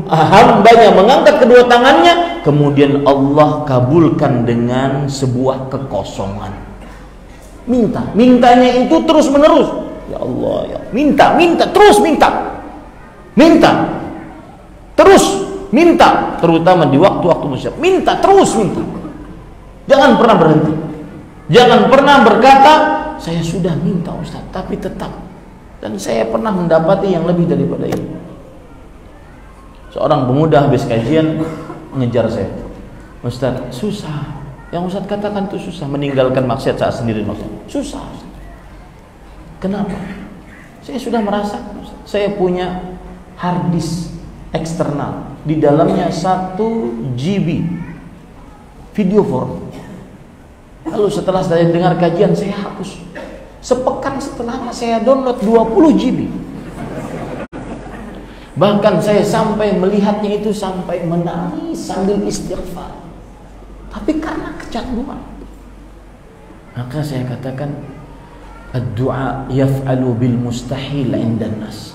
hambanya mengangkat kedua tangannya, kemudian Allah kabulkan dengan sebuah kekosongan. Mintanya itu terus menerus. Ya Allah, ya minta, terus minta. Terus minta, terutama di waktu-waktu musyrik. Minta, terus minta. Jangan pernah berhenti. Jangan pernah berkata, saya sudah minta Ustaz, tapi tetap. Dan saya pernah mendapati yang lebih daripada ini. Seorang pemuda habis kajian mengejar saya. Ustaz, susah. Yang Ustaz katakan itu susah, meninggalkan maksiat saat sendiri. Susah. Kenapa? Saya sudah merasakan. Saya punya hard disk eksternal, di dalamnya 1 GB video form. Lalu setelah saya dengar kajian, saya hapus. Sepekan setelahnya saya download 20 GB. Bahkan saya sampai melihatnya itu sampai menangis sambil istighfar. Tapi karena kecanduan. Maka saya katakan, ad-du'a yaf'alu bil mustahil 'indan nas.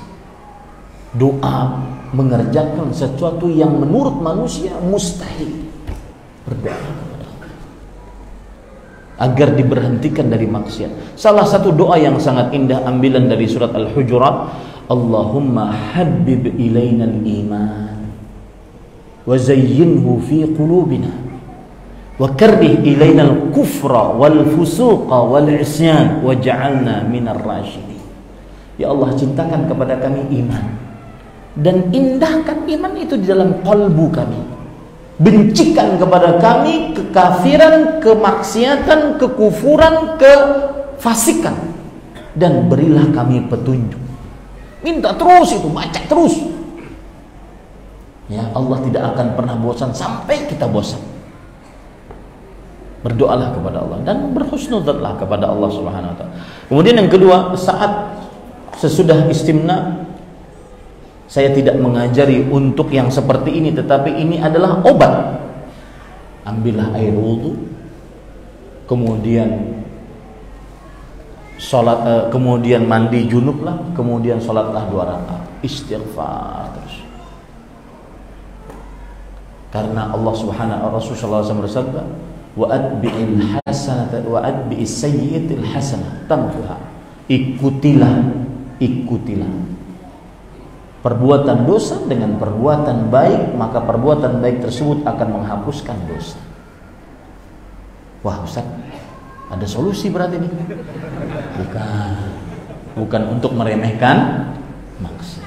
Doa mengerjakan sesuatu yang menurut manusia mustahil. Berdoa kepada Allah agar diberhentikan dari maksiat. Salah satu doa yang sangat indah ambilan dari surat Al-Hujurat, Allahumma habbib ilaina al-iman wa zayyinhu fi qulubina wa karrih ilaina al-kufra wal fusuqa wal isyan waj'alna minar rasyidin. Ya Allah, cintakan kepada kami iman dan indahkan iman itu di dalam kalbu kami. Bencikan kepada kami kekafiran, kemaksiatan, kekufuran, kefasikan, dan berilah kami petunjuk. Minta terus itu, baca terus. Ya, Allah tidak akan pernah bosan sampai kita bosan. Berdoalah kepada Allah dan berhusnudzanlah kepada Allah Subhanahu wa taala. Kemudian yang kedua, saat sesudah istimna, saya tidak mengajari untuk yang seperti ini, tetapi ini adalah obat. Ambillah air wudu, kemudian sholat, kemudian mandi junublah, kemudian sholatlah 2 rakaat, istighfar terus. Karena Allah Subhanahu wa taala bersabda, wa atbi'il hasanata wa atbi'is sayyi'atil hasanah tamhuha. Ikutilah perbuatan dosa dengan perbuatan baik, maka perbuatan baik tersebut akan menghapuskan dosa. Wah Ustaz, ada solusi berarti nih? Bukan untuk meremehkan maksiat,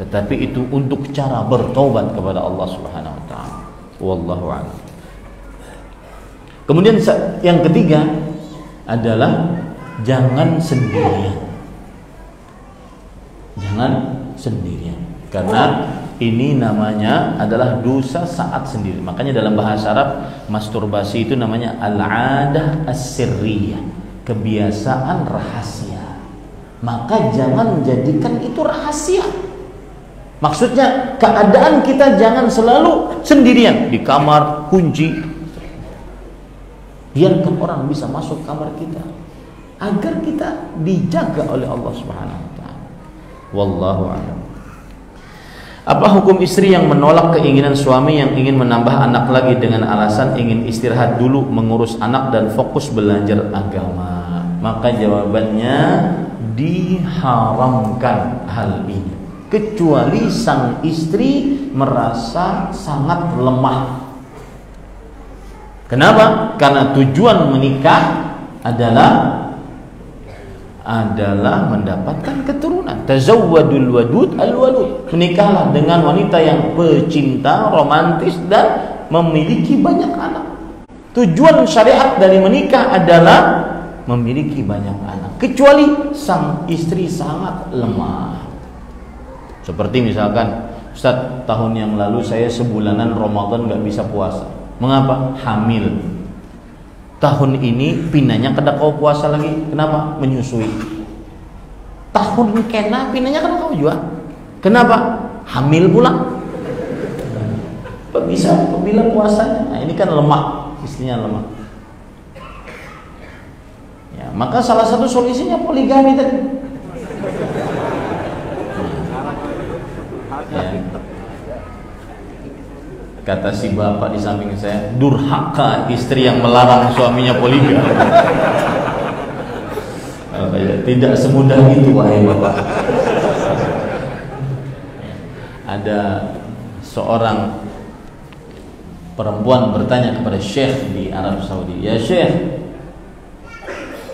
tetapi itu untuk cara bertobat kepada Allah Subhanahu wa taala. Wallahu a'lam. Kemudian yang ketiga adalah jangan sendirian. Jangan sendirian, karena ini namanya adalah dosa saat sendiri. Makanya dalam bahasa Arab, masturbasi itu namanya al-'adah as-sirriyah, kebiasaan rahasia. Maka jangan jadikan itu rahasia. Maksudnya keadaan kita jangan selalu sendirian di kamar, kunci. Biarkan orang bisa masuk kamar kita agar kita dijaga oleh Allah Subhanahu wa taala. Wallahu a'lam. Apa hukum istri yang menolak keinginan suami yang ingin menambah anak lagi dengan alasan ingin istirahat dulu mengurus anak dan fokus belajar agama? Maka jawabannya diharamkan hal ini, kecuali sang istri merasa sangat lemah. Kenapa? Karena tujuan menikah adalah mendapatkan keturunan. Tazawwadul wadud al-walud. Menikahlah dengan wanita yang pecinta, romantis, dan memiliki banyak anak. Tujuan syariat dari menikah adalah memiliki banyak anak, kecuali sang istri sangat lemah. Seperti misalkan, Ustaz, tahun yang lalu saya sebulanan Ramadan gak bisa puasa. Mengapa? Hamil. Tahun ini pinanya kada kau puasa lagi. Kenapa? Menyusui. tahun kena pinanya kan kau juga. Kenapa? Hamil pula. Apa bisa bilang puasanya? Nah, ini kan lemah, istrinya lemah. Ya, maka salah satu solusinya poligami tadi. Ya. Kata si bapak di samping saya, durhaka istri yang melarang suaminya poligami. Tidak semudah itu, wahai bapak. Ada seorang perempuan bertanya kepada Syekh di Arab Saudi, ya Syekh,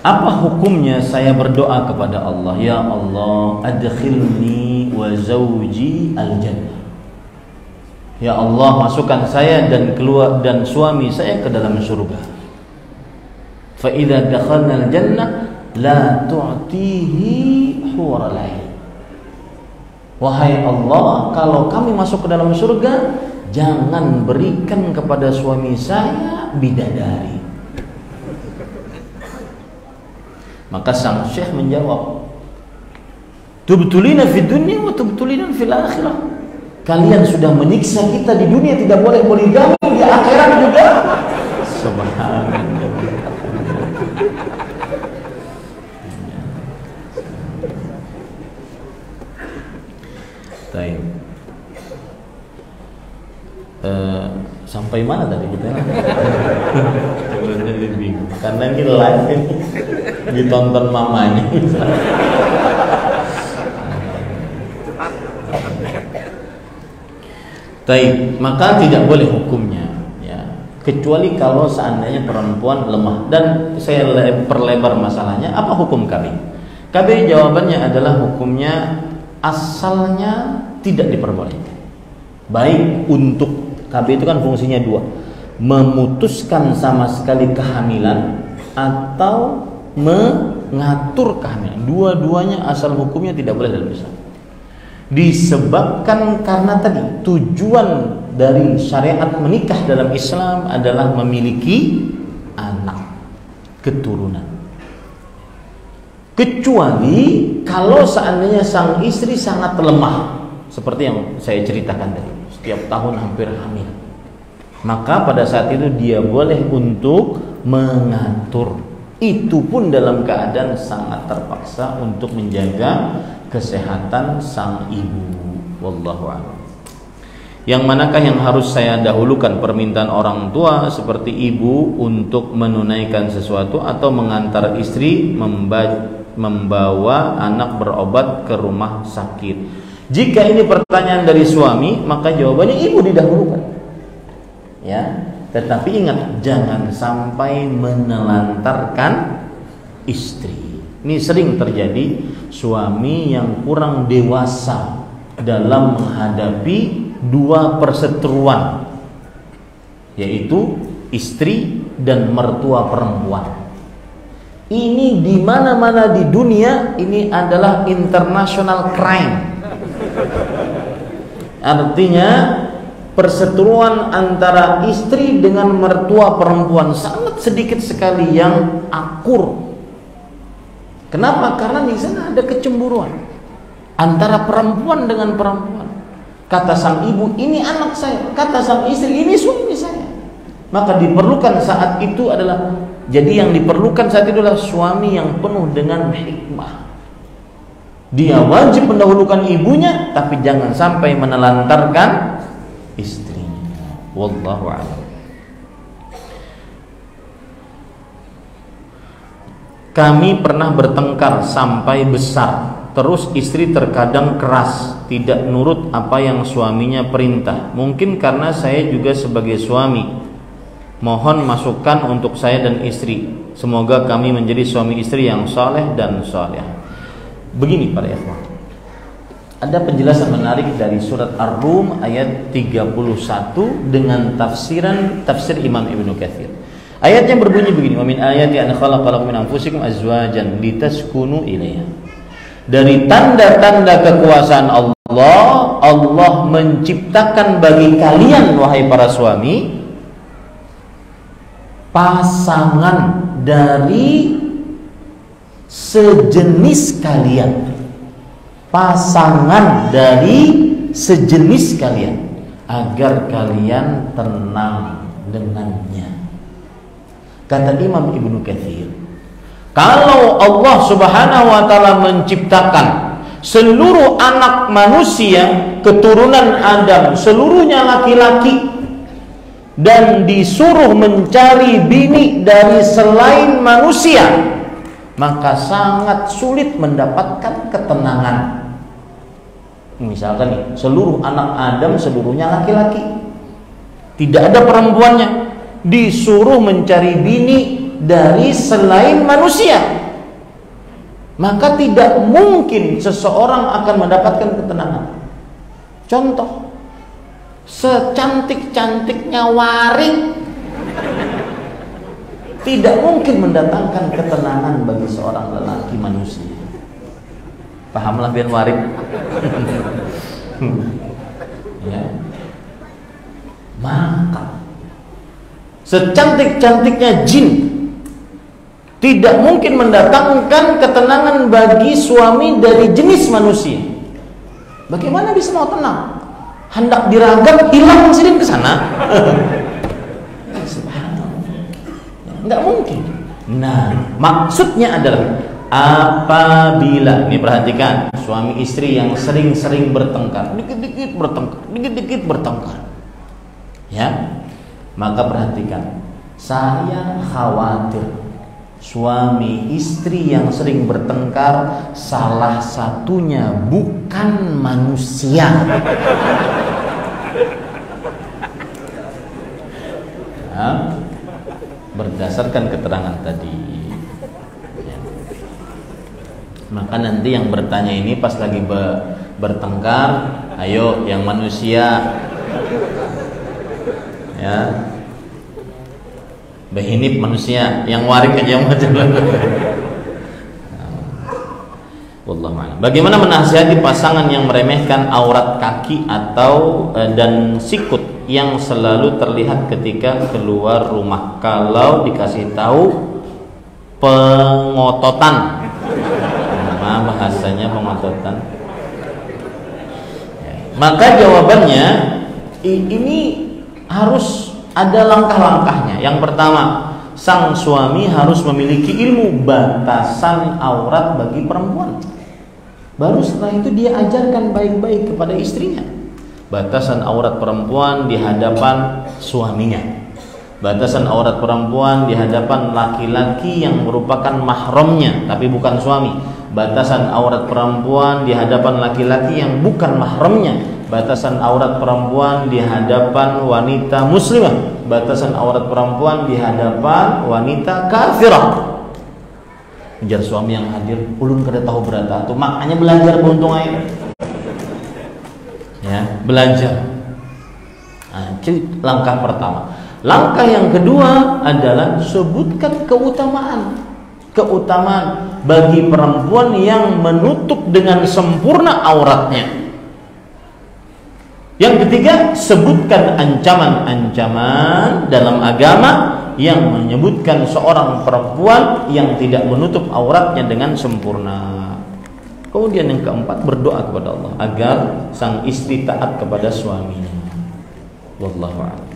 apa hukumnya saya berdoa kepada Allah, ya Allah, adkhilni wa zawji al-jannah. Ya Allah, masukkan saya dan suami saya ke dalam surga. Fa idza dakhalna al-jannah la tu'tihi hurul ain. Wahai Allah, kalau kami masuk ke dalam surga, jangan berikan kepada suami saya bidadari. Maka sang Syekh menjawab, tubtulina fid dunya wa tubtulina fil akhirah. Kalian sudah menyiksa kita di dunia, tidak boleh poligami, di akhirat juga. Subhanallah. Baik. Sampai mana tadi kita? Sebenarnya bingung. Karena ini live ini ditonton mamanya. Baik, maka tidak boleh hukumnya, ya. Kecuali kalau seandainya perempuan lemah. Dan saya perlebar masalahnya, apa hukum KB? KB jawabannya adalah hukumnya asalnya tidak diperbolehkan. Baik untuk KB itu kan fungsinya dua, memutuskan sama sekali kehamilan atau mengatur kehamilan. Dua-duanya asal hukumnya tidak boleh dalam Islam. Disebabkan karena tadi tujuan dari syariat menikah dalam Islam adalah memiliki anak, keturunan. Kecuali kalau seandainya sang istri sangat lemah, seperti yang saya ceritakan tadi, setiap tahun hampir hamil, maka pada saat itu dia boleh untuk mengatur. Itu pun dalam keadaan sangat terpaksa untuk menjaga kesehatan sang ibu. Wallahu a'lam. Yang manakah yang harus saya dahulukan, permintaan orang tua seperti ibu untuk menunaikan sesuatu atau mengantar istri membawa anak berobat ke rumah sakit? Jika ini pertanyaan dari suami, maka jawabannya ibu didahulukan. Ya, tetapi ingat, jangan sampai menelantarkan istri. Ini sering terjadi, suami yang kurang dewasa dalam menghadapi dua perseteruan, yaitu istri dan mertua perempuan. Ini di mana-mana di dunia ini adalah international crime. Artinya perseteruan antara istri dengan mertua perempuan sangat sedikit sekali yang akur. Kenapa? Karena di sana ada kecemburuan antara perempuan dengan perempuan. Kata sang ibu, ini anak saya. Kata sang istri, ini suami saya. Maka diperlukan saat itu adalah, jadi yang diperlukan saat itu adalah suami yang penuh dengan hikmah. Dia wajib mendahulukan ibunya, tapi jangan sampai menelantarkan istrinya. Wallahu a'lam. Kami pernah bertengkar sampai besar. Terus istri terkadang keras, tidak nurut apa yang suaminya perintah. Mungkin karena saya juga sebagai suami. Mohon masukan untuk saya dan istri. Semoga kami menjadi suami istri yang saleh dan saleh. Begini para ikhwan, ada penjelasan menarik dari surat Ar-Rum ayat 31 dengan tafsir Imam Ibnu Katsir. Ayatnya berbunyi begini, wa min ayati an khalaqalakum min anfusikum azwajan litaskunu ilaiha. Dari tanda-tanda kekuasaan Allah, Allah menciptakan bagi kalian wahai para suami pasangan dari sejenis kalian. pasangan dari sejenis kalian agar kalian tenang dengannya. Kata Imam Ibnu Katsir, kalau Allah Subhanahu wa taala menciptakan seluruh anak manusia keturunan Adam seluruhnya laki-laki dan disuruh mencari bini dari selain manusia, maka sangat sulit mendapatkan ketenangan. Misalkan nih, seluruh anak Adam seluruhnya laki-laki, tidak ada perempuannya, disuruh mencari bini dari selain manusia, maka tidak mungkin seseorang akan mendapatkan ketenangan. Contoh, secantik-cantiknya waring tidak mungkin mendatangkan ketenangan bagi seorang lelaki manusia. Pahamlah biar waring. Ya. Maka secantik-cantiknya jin tidak mungkin mendatangkan ketenangan bagi suami dari jenis manusia. Bagaimana bisa mau tenang? Hendak diragam, hilang sidin ke sana. Nggak mungkin. Nah, maksudnya adalah apabila, ini perhatikan, suami istri yang sering-sering bertengkar, dikit-dikit bertengkar, ya, maka perhatikan, saya khawatir suami istri yang sering bertengkar salah satunya bukan manusia. Ya, berdasarkan keterangan tadi. Ya. Maka nanti yang bertanya ini pas lagi bertengkar, ayo yang manusia, ya, behinip manusia, yang warik aja yang macam. Wallahu a'lam. Bagaimana menasihati pasangan yang meremehkan aurat kaki atau dan sikut yang selalu terlihat ketika keluar rumah kalau dikasih tahu pengototan? Nah, bahasanya pengototan. Maka jawabannya ini harus ada langkah-langkahnya. Yang pertama, sang suami harus memiliki ilmu batasan aurat bagi perempuan. Baru setelah itu dia ajarkan baik-baik kepada istrinya. Batasan aurat perempuan di hadapan suaminya, batasan aurat perempuan di hadapan laki-laki yang merupakan mahramnya tapi bukan suami, batasan aurat perempuan di hadapan laki-laki yang bukan mahramnya, batasan aurat perempuan di hadapan wanita muslimah, batasan aurat perempuan di hadapan wanita kafirah. Ujar suami yang hadir, ulun kada tahu berata tuh, makanya belajar beruntung aja. Ya, belajar. Nah, itu langkah pertama. Langkah yang kedua adalah sebutkan keutamaan bagi perempuan yang menutup dengan sempurna auratnya. Yang ketiga, sebutkan ancaman-ancaman dalam agama yang menyebutkan seorang perempuan yang tidak menutup auratnya dengan sempurna. Kemudian yang keempat, berdoa kepada Allah agar sang istri taat kepada suaminya. Wallahu a'lam.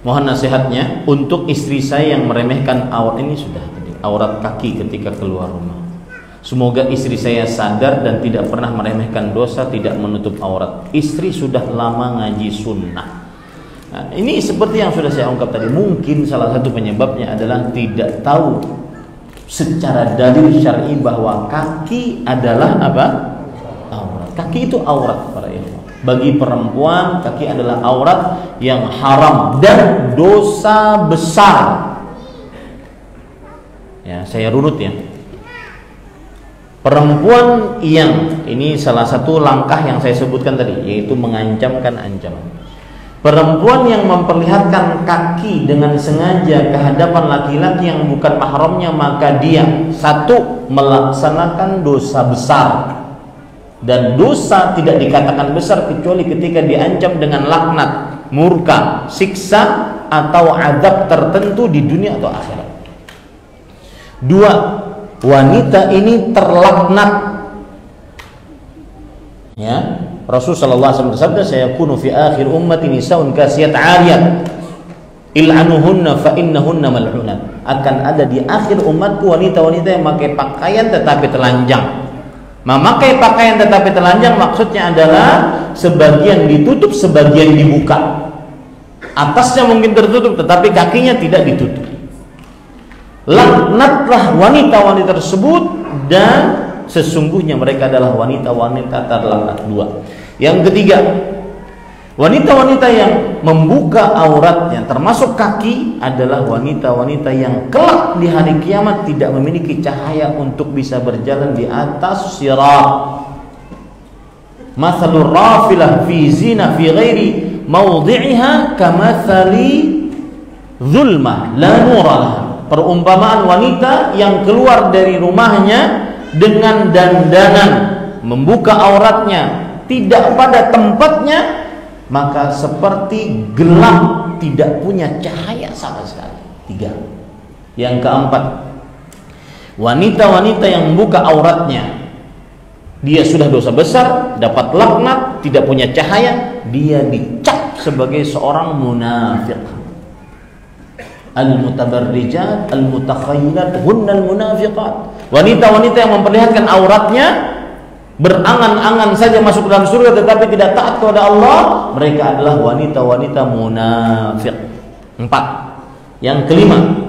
Mohon nasihatnya untuk istri saya yang meremehkan aurat ini sudah tadi, aurat kaki ketika keluar rumah. Semoga istri saya sadar dan tidak pernah meremehkan dosa tidak menutup aurat. Istri sudah lama ngaji sunnah. Nah, ini seperti yang sudah saya ungkap tadi, mungkin salah satu penyebabnya adalah tidak tahu secara dalil syar'i bahwa kaki adalah apa? Aurat. Kaki itu aurat para ikhwan. Bagi perempuan kaki adalah aurat yang haram dan dosa besar. Ya, saya runut ya. Perempuan yang, ini salah satu langkah yang saya sebutkan tadi, yaitu mengancamkan ancaman. Perempuan yang memperlihatkan kaki dengan sengaja ke hadapan laki-laki yang bukan mahramnya, maka dia satu, melaksanakan dosa besar. Dan dosa tidak dikatakan besar kecuali ketika diancam dengan laknat, murka, siksa atau azab tertentu di dunia atau akhirat. Dua, wanita ini terlaknat Ya, Rasul sallallahu alaihi wasallam bersabda, "Saya kunu fi akhir ummati nisaun kasiyat 'ariyat. Il'anuhunna fa innahunna mal'unat." Akan ada di akhir umatku wanita-wanita yang memakai pakaian tetapi telanjang. Memakai pakaian tetapi telanjang maksudnya adalah sebagian ditutup, sebagian dibuka. Atasnya mungkin tertutup tetapi kakinya tidak ditutup. Laknatlah wanita-wanita tersebut, dan sesungguhnya mereka adalah wanita-wanita terlaknat. Dua. Yang ketiga, wanita-wanita yang membuka auratnya termasuk kaki adalah wanita-wanita yang kelak di hari kiamat tidak memiliki cahaya untuk bisa berjalan di atas sirat. Mathalur rafilah fi zina fi ghairi mawdi'iha kamathali zulmah la nura laha. Perumpamaan wanita yang keluar dari rumahnya dengan dandanan, membuka auratnya tidak pada tempatnya, maka seperti gelap, tidak punya cahaya sama sekali. Tiga. Yang keempat, wanita-wanita yang membuka auratnya, dia sudah dosa besar, dapat laknat, tidak punya cahaya, dia dicap sebagai seorang munafik. Al-mutabarrijat al-mutakhayyilat hunnal munafiqat. Wanita-wanita yang memperlihatkan auratnya, berangan-angan saja masuk dalam surga tetapi tidak taat kepada Allah, mereka adalah wanita-wanita munafik. 4. Yang kelima,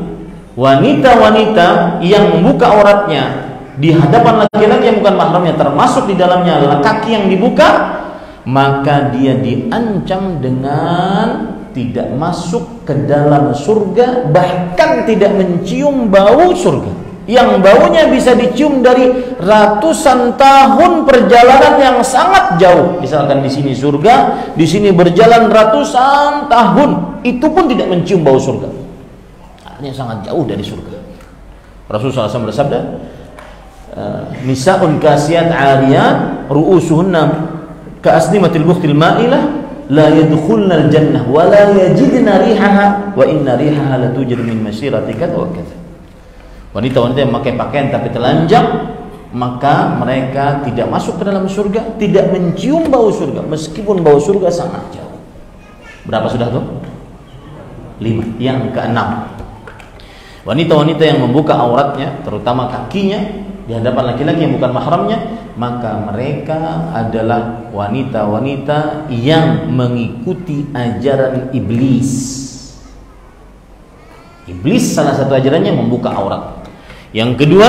wanita-wanita yang membuka auratnya di hadapan laki-laki yang bukan mahramnya, termasuk di dalamnya kaki yang dibuka, maka dia diancam dengan tidak masuk ke dalam surga, bahkan tidak mencium bau surga, yang baunya bisa dicium dari ratusan tahun perjalanan yang sangat jauh. Misalkan di sini surga, di sini berjalan ratusan tahun, itu pun tidak mencium bau surga. Artinya sangat jauh dari surga. Rasulullah SAW bersabda, "Nisa'un kasiyat 'ariyat ru'usuhunna ka'asnimatil bukhtil ma'ilah la yadkhulnal jannah wa la yajidna rihaha wa inna rihaha la tujadu min masirati kadza wa kadza." Wanita-wanita yang memakai pakaian tapi telanjang, maka mereka tidak masuk ke dalam surga, tidak mencium bau surga meskipun bau surga sangat jauh. Berapa sudah tuh? 5. Yang keenam, wanita-wanita yang membuka auratnya, terutama kakinya, di hadapan laki-laki yang bukan mahramnya, maka mereka adalah wanita-wanita yang mengikuti ajaran iblis. Iblis salah satu ajarannya membuka aurat. Yang kedua,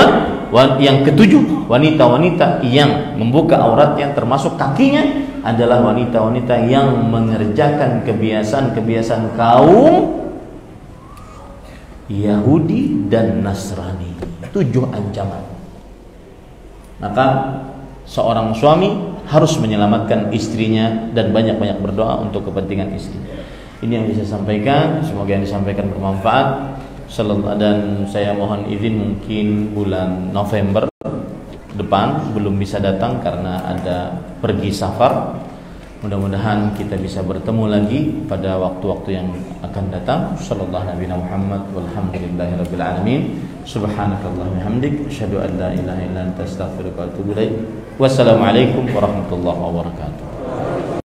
yang ketujuh, wanita-wanita yang membuka auratnya termasuk kakinya adalah wanita-wanita yang mengerjakan kebiasaan-kebiasaan kaum Yahudi dan Nasrani. 7 ancaman. Maka seorang suami harus menyelamatkan istrinya dan banyak-banyak berdoa untuk kepentingan istri. Ini yang bisa saya sampaikan, semoga yang disampaikan bermanfaat. Dan saya mohon izin mungkin bulan November depan belum bisa datang karena ada pergi safar. Mudah-mudahan kita bisa bertemu lagi pada waktu-waktu yang akan datang. Sallallahu Nabi Muhammad walhamdulillahirabbil alamin. Subhanakallahumma hamdik asyhadu an la ilaha illa anta astaghfiruka wa atubu ilaik. Wassalamualaikum warahmatullahi wabarakatuh.